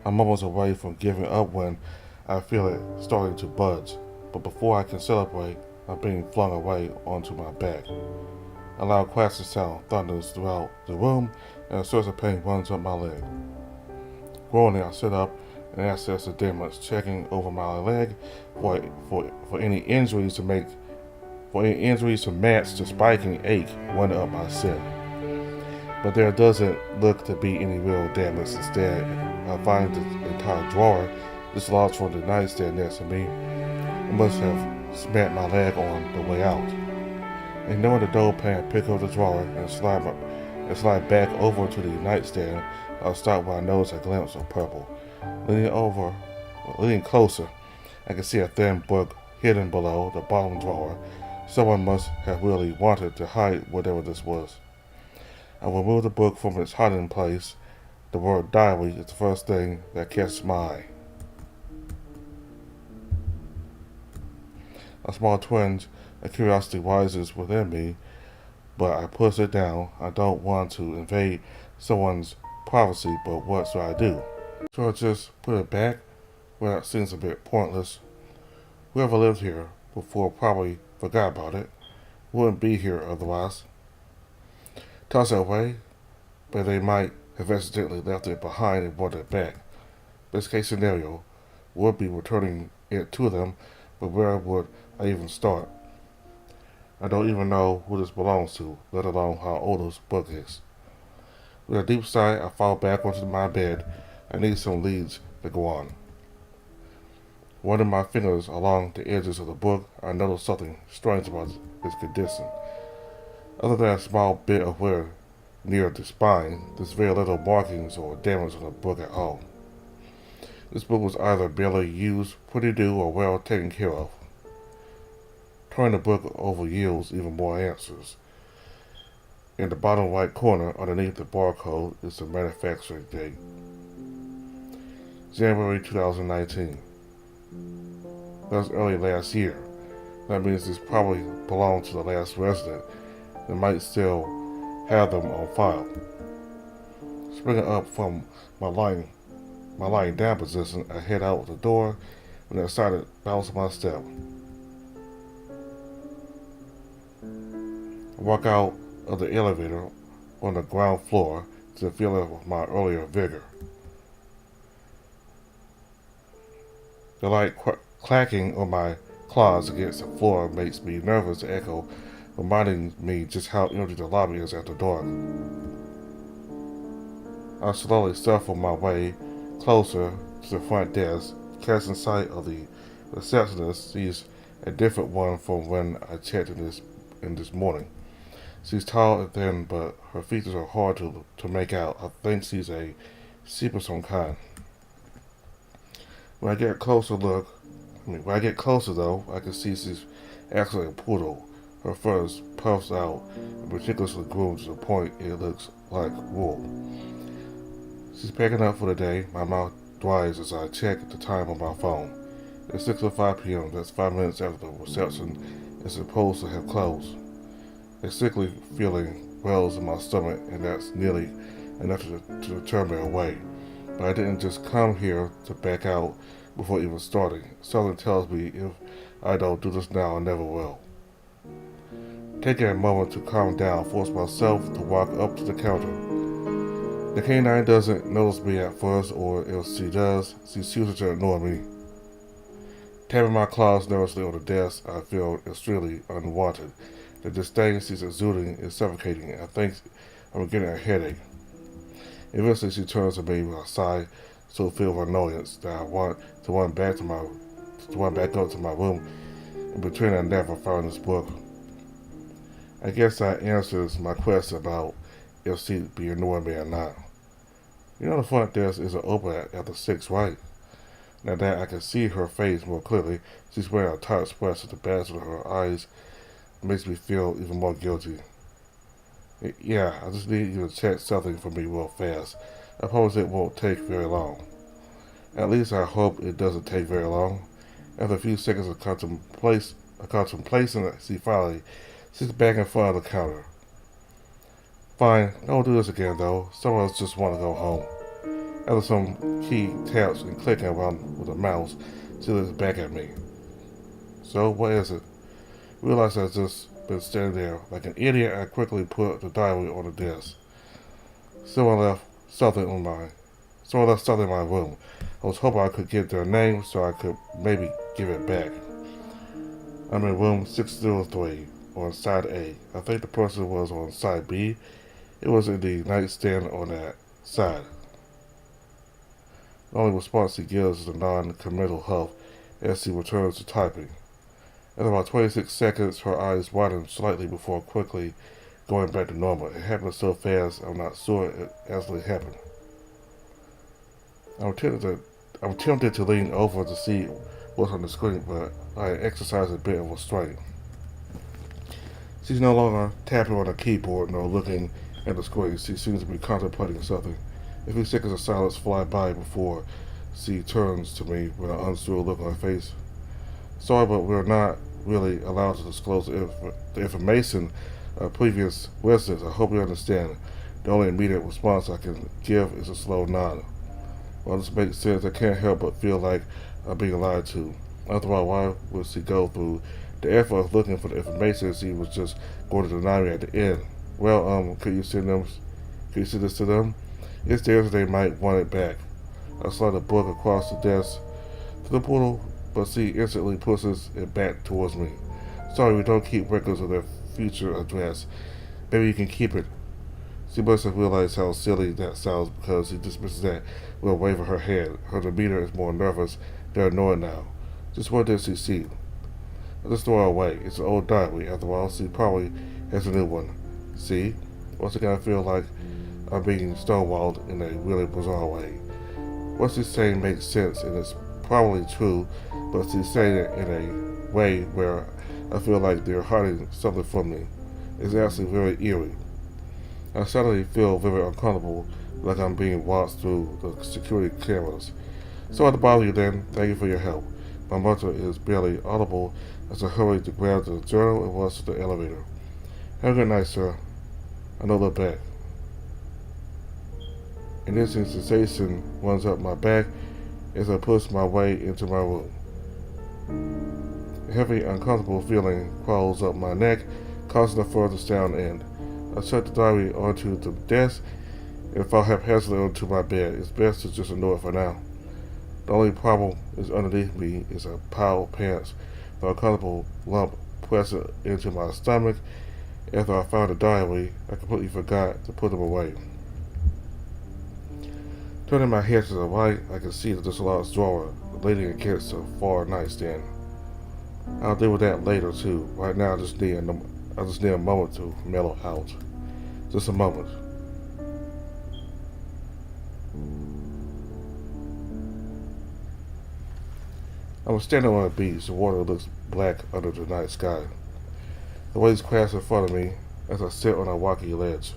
I'm moments away from giving up when I feel it starting to budge, but before I can celebrate, I'm being flung away onto my back. A loud crashing sound thunders throughout the room, and a source of pain runs up my leg. Groaning, I sit up and access the damage, checking over my leg for any injuries to match the spiking ache running up my shin. But there doesn't look to be any real damage. Instead, I find the entire drawer dislodged from the nightstand next to me. I must have smacked my leg on the way out. Ignoring the door pan, I pick up the drawer and slide back over to the nightstand. I'll stop when I notice a glimpse of purple. Leaning closer, I can see a thin book hidden below the bottom drawer. Someone must have really wanted to hide whatever this was. I remove the book from its hiding place. The word diary is the first thing that catches my eye. A small twinge of curiosity rises within me, but I push it down. I don't want to invade someone's privacy, but what should I do? Should I just put it back? Well, that seems a bit pointless. Whoever lived here before probably forgot about it. Wouldn't be here otherwise. Toss it away, but they might have accidentally left it behind and brought it back. Best case scenario would be returning it to them, but where would I even start? I don't even know who this belongs to, let alone how old this book is. With a deep sigh, I fall back onto my bed. I need some leads to go on. Running my fingers along the edges of the book, I noticed something strange about its condition. Other than a small bit of wear near the spine, there's very little markings or damage on the book at all. This book was either barely used, pretty new, or well taken care of. Turning the book over yields even more answers. In the bottom right corner, underneath the barcode, is the manufacturing date. January 2019. That was early last year. That means this probably belonged to the last resident and might still have them on file. Springing up from my lying down position, I head out the door when I decided to bounce my step. I walk out of the elevator on the ground floor to the feeling of my earlier vigor. The light clacking on my claws against the floor makes me nervous to echo, reminding me just how empty the lobby is after dark. I slowly shuffle my way closer to the front desk, casting sight of the receptionist. She's a different one from when I checked in this morning. She's tall and thin, but her features are hard to make out. I think she's a sheep of some kind. When I get closer though, I can see she's actually a poodle. Her fur is puffed out and meticulously groomed to the point it looks like wool. She's packing up for the day. My mouth dries as I check the time on my phone. It's 6:05 p.m. That's 5 minutes after the reception is supposed to have closed. A sickly feeling wells in my stomach, and that's nearly enough to turn me away. But I didn't just come here to back out before even starting. Something tells me if I don't do this now, I never will. Taking a moment to calm down, I force myself to walk up to the counter. The canine doesn't notice me at first, or if she does, she chooses to ignore me. Tapping my claws nervously on the desk, I feel extremely unwanted. The disdain she's exuding is suffocating. I think I'm getting a headache. Eventually, she turns to me with a sigh so filled with annoyance that I want to run back up to my room. In between, I never found this book. I guess that answers my question about if she'd be ignoring me or not. You know, the front desk isn't open after 6, right? Now that I can see her face more clearly, she's wearing a tight expression. The badge of her eyes makes me feel even more guilty. Yeah, I just need you to check something for me real fast. I promise it won't take very long. At least I hope it doesn't take very long. After a few seconds of contemplation, she finally sits back in front of the counter. Fine, don't do this again though. Some of us just want to go home. After some key taps and clicking around with the mouse, she looks back at me. So, what is it? Realized I'd just been standing there like an idiot. I quickly put the diary on the desk. Someone left something in my room. I was hoping I could get their name so I could maybe give it back. I'm in room 603 on side A. I think the person was on side B. It was in the nightstand on that side. The only response she gives is a non-committal huff as she returns to typing. After about 26 seconds, her eyes widen slightly before quickly going back to normal. It happened so fast, I'm not sure it actually happened. I'm tempted to lean over to see what's on the screen, but I exercise a bit of restraint. She's no longer tapping on the keyboard nor looking at the screen. She seems to be contemplating something. A few seconds of silence fly by before she turns to me with an unsure look on her face. Sorry, but we're not really allowed to disclose the information of previous residents. I hope you understand. The only immediate response I can give is a slow nod. Well, this makes sense. I can't help but feel like I'm being lied to. After all, why would she go through the effort of looking for the information she was just going to deny me at the end? Well, could you send this to them? It's theirs and they might want it back. I slide the book across the desk to the portal, but she instantly pushes it back towards me. Sorry, we don't keep records of their future address. Maybe you can keep it. She must have realized how silly that sounds because she dismisses that with a wave of her head. Her demeanor is more nervous than annoyed now. Just what did she see? I just throw her away. It's an old diary. After all, she probably has a new one. See? Once again, I feel like I'm being stonewalled in a really bizarre way. What she's saying makes sense, and it's probably true, but she's saying it in a way where I feel like they're hiding something from me. It's actually very eerie. I suddenly feel very uncomfortable, like I'm being watched through the security cameras. Sorry to bother you then. Thank you for your help. My mother is barely audible as I hurry to grab the journal and rush to the elevator. Have a good night, sir. I don't look back. An instant sensation runs up my back as I push my way into my room. A heavy, uncomfortable feeling crawls up my neck, causing a further sound end. I set the diary onto the desk and fall haphazardly onto my bed. It's best to just ignore it for now. The only problem is underneath me is a pile of pants, the uncomfortable lump pressed into my stomach. After I found the diary, I completely forgot to put them away. Turning my head to the right, I can see that there's a large drawer leaning against a far nightstand. I'll deal with that later too. Right now, I just need a moment to mellow out. Just a moment. I was standing on a beach. The water looks black under the night sky. The waves crash in front of me as I sit on a rocky ledge.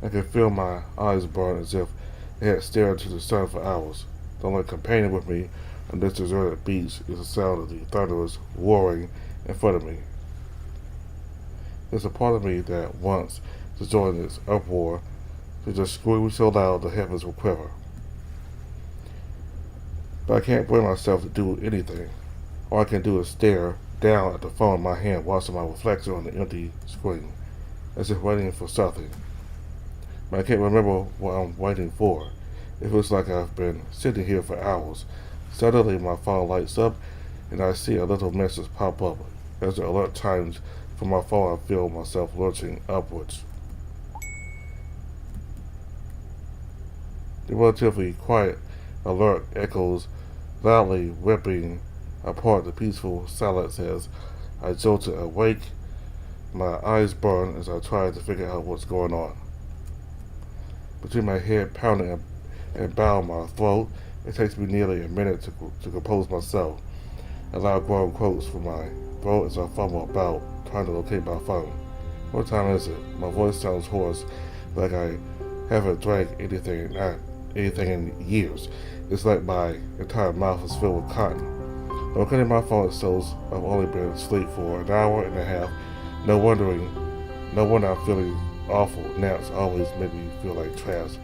I can feel my eyes burn as if they had stared into the sun for hours. The only companion with me On this deserted beach is the sound of the thunderous roaring in front of me. There's a part of me that wants to join this uproar, to just scream so loud the heavens will quiver. But I can't bring myself to do anything. All I can do is stare down at the phone in my hand, watching my reflection on the empty screen, as if waiting for something. But I can't remember what I'm waiting for. It feels like I've been sitting here for hours. Suddenly my phone lights up and I see a little message pop up. As the alert chimes from my phone, I feel myself lurching upwards. The relatively quiet alert echoes loudly, ripping apart the peaceful silence as I jolted awake. My eyes burn as I try to figure out what's going on. Between my head pounding and bow in my throat, it takes me nearly a minute to compose myself. A loud groan quotes from my throat as I fumble about, trying to locate my phone. What time is it? My voice sounds hoarse, like I haven't drank anything in years. It's like my entire mouth is filled with cotton. Looking at my phone, it shows I've only been asleep for an hour and a half. No wonder I'm feeling awful. Naps always make me feel like trash.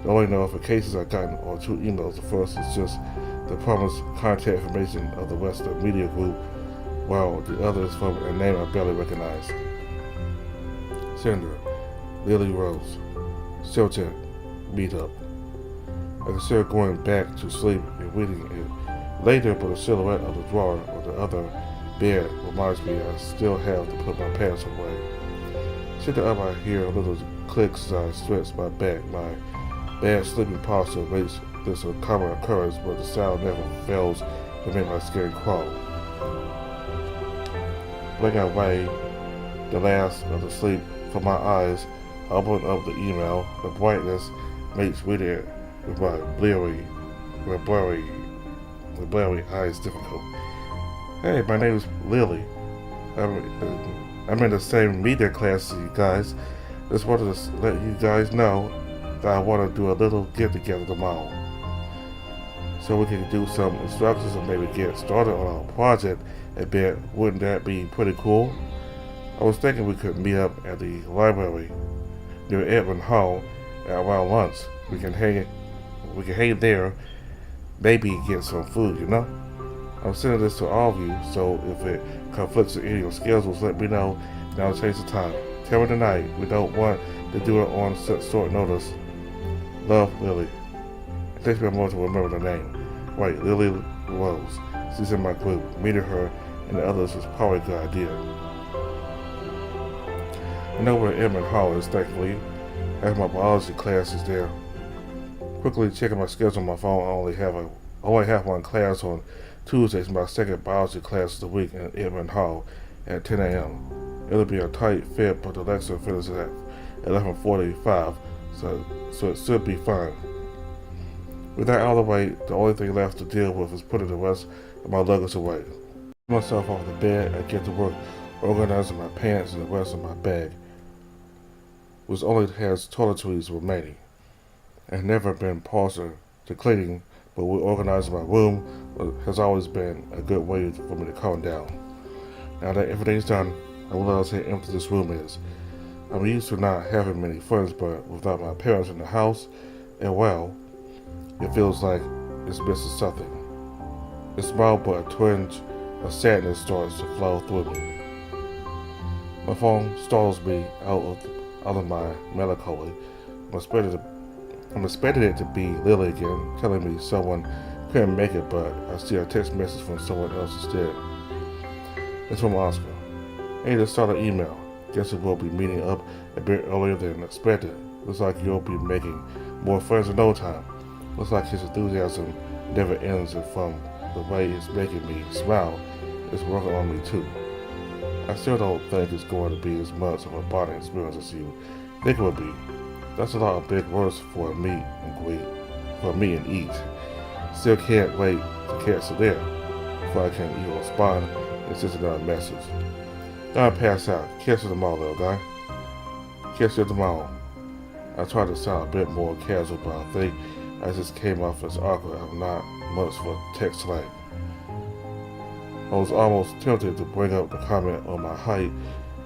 The only notifications I've gotten are 2 emails. The first is just the promised contact information of the Western Media Group, while the other is from a name I barely recognize. Sender, Lily Rose, Shelton, Meetup. I consider going back to sleep and reading it later, but the silhouette of the drawer or the other bed reminds me I still have to put my pants away. Sitting up, I hear little clicks as I stretch my back. My bad sleeping posture makes this a common occurrence, but the sound never fails to make my skin crawl. Blinking away the last of the sleep from my eyes, I open up the email. The brightness makes reading it with my blurry eyes difficult. Hey, my name is Lily. I'm in the same media class as you guys. Just wanted to let you guys know that I want to do a little get together tomorrow, so we can do some instructions and maybe get started on our project a bit. Wouldn't that be pretty cool? I was thinking we could meet up at the library near Edmund Hall around lunch. We can hang there, maybe get some food, you know? I'm sending this to all of you, so if it conflicts with any of your schedules, let me know, and I'll change the time. Tell me tonight. We don't want to do it on such short notice. Love, Lily. It takes me a moment to remember the name. Right, Lily Rose. She's in my group. Meeting her and the others is probably a good idea. I know where Edmund Hall is, thankfully. I have my biology classes there. Quickly checking my schedule on my phone, I only have one class on Tuesdays, my second biology class of the week in Edmund Hall at 10 a.m. It'll be a tight fit, but the lecture finishes at 11:45, so it should be fine. With that out of the way, the only thing left to deal with is putting the rest of my luggage away. I get myself off the bed and get to work organizing my pants and the rest of my bag, which only has toiletries remaining. I've never been partial to cleaning, but organizing my room has always been a good way for me to calm down. Now that everything's done, I realize how empty this room is. I'm used to not having many friends, but without my parents in the house, and well, it feels like it's missing something. It's small, but a twinge of sadness starts to flow through me. My phone startles me out of my melancholy. I'm expecting it to be Lily again, telling me someone couldn't make it, but I see a text message from someone else instead. It's from Oscar. Hey, just saw the email. Guess we'll be meeting up a bit earlier than expected. Looks like you'll be making more friends in no time. Looks like his enthusiasm never ends, and from the way it's making me smile, it's working on me too. I still don't think it's going to be as much of a bonding experience as you think it would be. That's a lot of big words for me and eat. Still can't wait to catch it there before I can even respond. It's just another message. Gotta pass out. Catch you tomorrow, little guy. Catch you tomorrow. I tried to sound a bit more casual, but I think I just came off as awkward. I'm not much for text slang. I was almost tempted to bring up the comment on my height,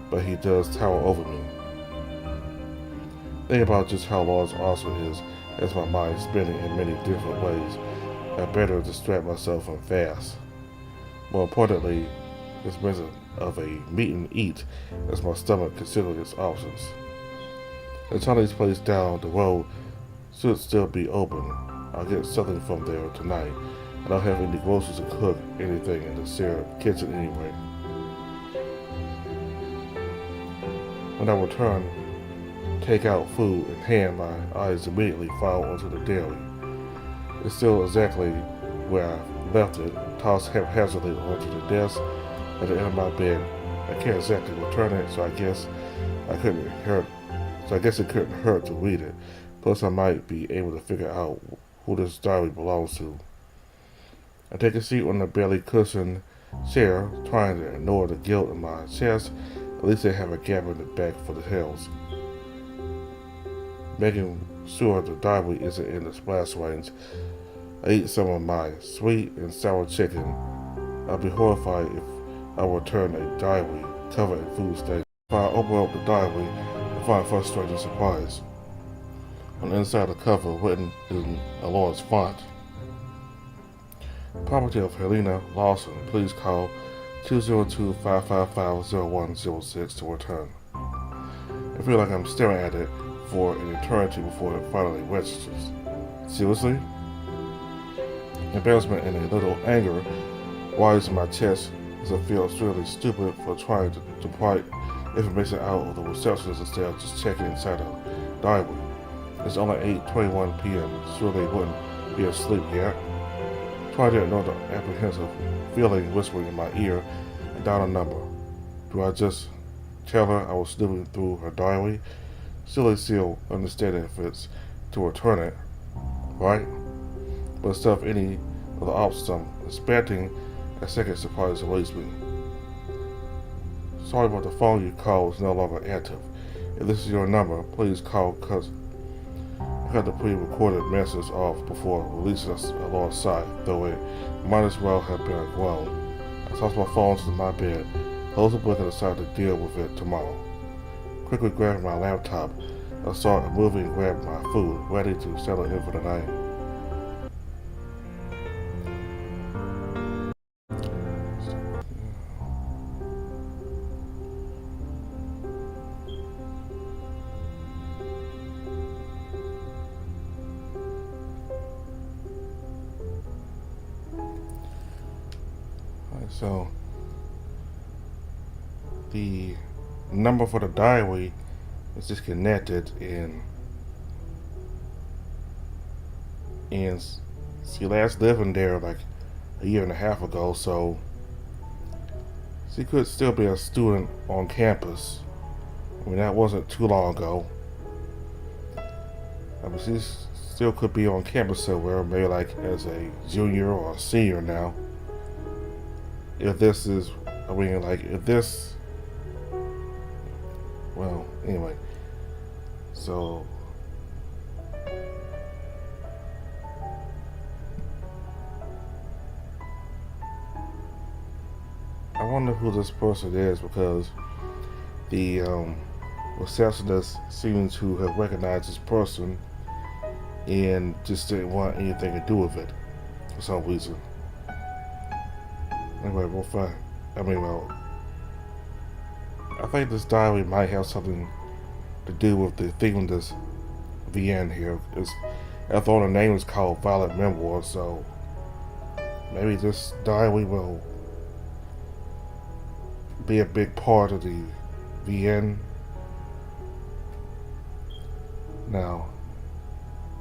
but he does tower over me. Think about just how large Oscar is as my mind spinning in many different ways. I better distract myself from fast. More importantly, this brings of a meet and eat as my stomach considers its options. The Chinese place down the road should still be open. I'll get something from there tonight. I don't have any groceries to cook anything in the kitchen anyway. When I return, take out food in hand, my eyes immediately fall onto the dairy. It's still exactly where I left it, tossed haphazardly onto the desk at the end of my bed. I can't exactly return it, so I guess it couldn't hurt to read it. Plus, I might be able to figure out who this diary belongs to. I take a seat on the barely cushioned chair, trying to ignore the guilt in my chest. At least I have a gap in the back for the hills. Making sure the diary isn't in the splash range, I eat some of my sweet and sour chicken. I'll be horrified if I return a diary covered in food stains. If I open up the diary, I find frustrating surprise. On the inside of the cover, written in a large font, property of Helena Lawson. Please call 202-555-0106 to return. I feel like I'm staring at it for an eternity before it finally registers. Seriously? Embarrassment and a little anger rises in my chest as I feel extremely stupid for trying to pry information out of the receptionist instead of just checking inside the diary. It's only 8:21 p.m. Sure they wouldn't be asleep yet. Trying to ignore the apprehensive feeling whispering in my ear and dial a number. Do I just tell her I was snooping through her diary? Still understanding if it's to return it, right? But instead of any of the options I'm expecting, a second surprise awaits me. Sorry, but the phone you called is no longer active. If this is your number, please call, cause I got the pre-recorded message off before releasing a large sigh, though it might as well have been a groan. I tossed my phone to my bed, closed the book and decided to deal with it tomorrow. Quickly grabbing my laptop, I started moving and grabbed my food, ready to settle in for the night. So the number for the diary is disconnected and she last living there like a year and a half ago, so she could still be a student on campus. I mean, that wasn't too long ago. I mean, she still could be on campus somewhere, maybe like as a junior or a senior now. If this is, well, anyway, so I wonder who this person is, because the receptionist seemed to have recognized this person and just didn't want anything to do with it for some reason. Anyway, we'll find. I think this diary might have something to do with the theme of this VN here. After all, the name is called Violet Memoir, so maybe this diary will be a big part of the VN. Now,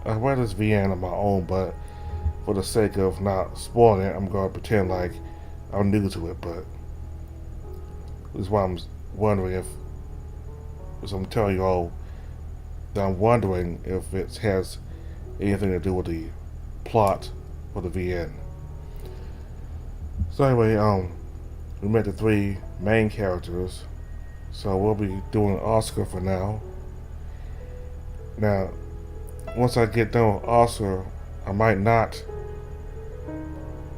I read this VN on my own, but for the sake of not spoiling it, I'm going to pretend like I'm new to it, but this is why I'm wondering I'm telling you all that I'm wondering if it has anything to do with the plot for the VN. So anyway, we met the three main characters, so we'll be doing Oscar for now. Now, once I get done with Oscar, I might not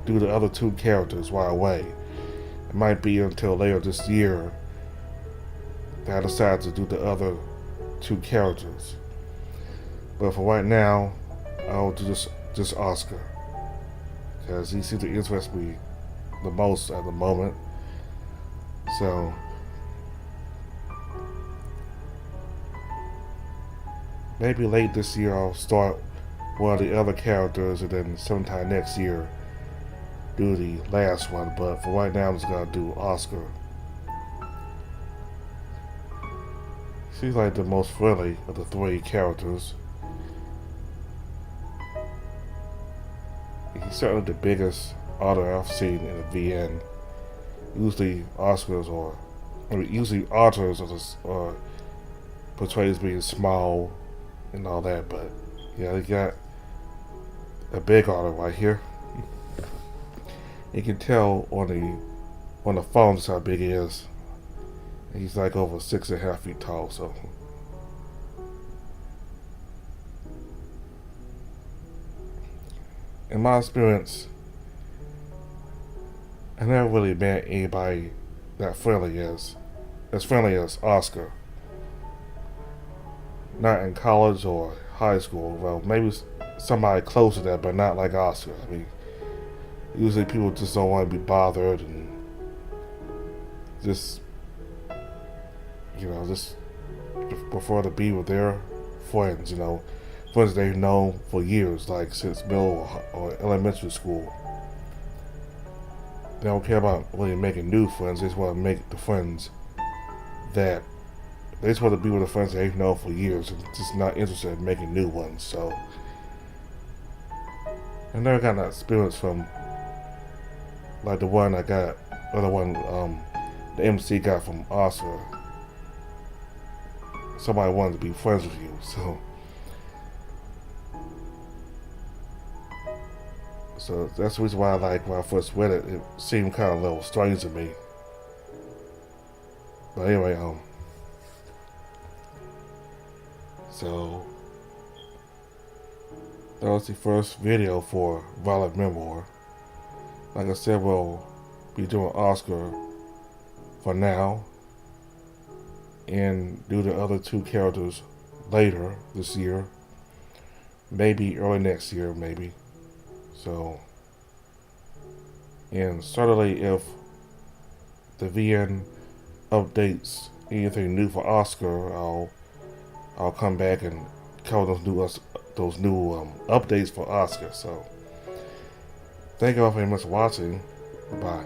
do the other two characters right away. It might be until later this year that I decide to do the other two characters. But for right now, I'll do this Oscar because he seems to interest me the most at the moment. So maybe late this year I'll start one of the other characters, and then sometime next year do the last one. But for right now, I'm just gonna do Oscar. She's like the most friendly of the three characters. He's certainly the biggest otter I've seen in a VN. Usually Oscars usually otters are portrayed as being small and all that, but yeah, they got a big otter right here. You can tell on the phone just how big he is. He's like over 6.5 feet tall, so in my experience, I never really met anybody that friendly as friendly as Oscar. Not in college or high school. Well, maybe somebody close to that, but not like Oscar. I mean, usually people just don't want to be bothered and just, just prefer to be with their friends, friends they've known for years, like since middle or elementary school. They don't care about really making new friends. They just want to make the friends that they just want to be with the friends they've known for years and just not interested in making new ones. So I never got that experience from like the one I got, or the one the MC got from Oscar. Somebody wanted to be friends with you, so that's the reason why I like when I first read it. It seemed kind of a little strange to me. But anyway, so that was the first video for Violent Memoir. Like I said, we'll be doing Oscar for now and do the other two characters later this year. Maybe early next year, maybe. So, and certainly if the VN updates anything new for Oscar, I'll come back and cover those new updates for Oscar. So, thank you all very much for watching. Bye.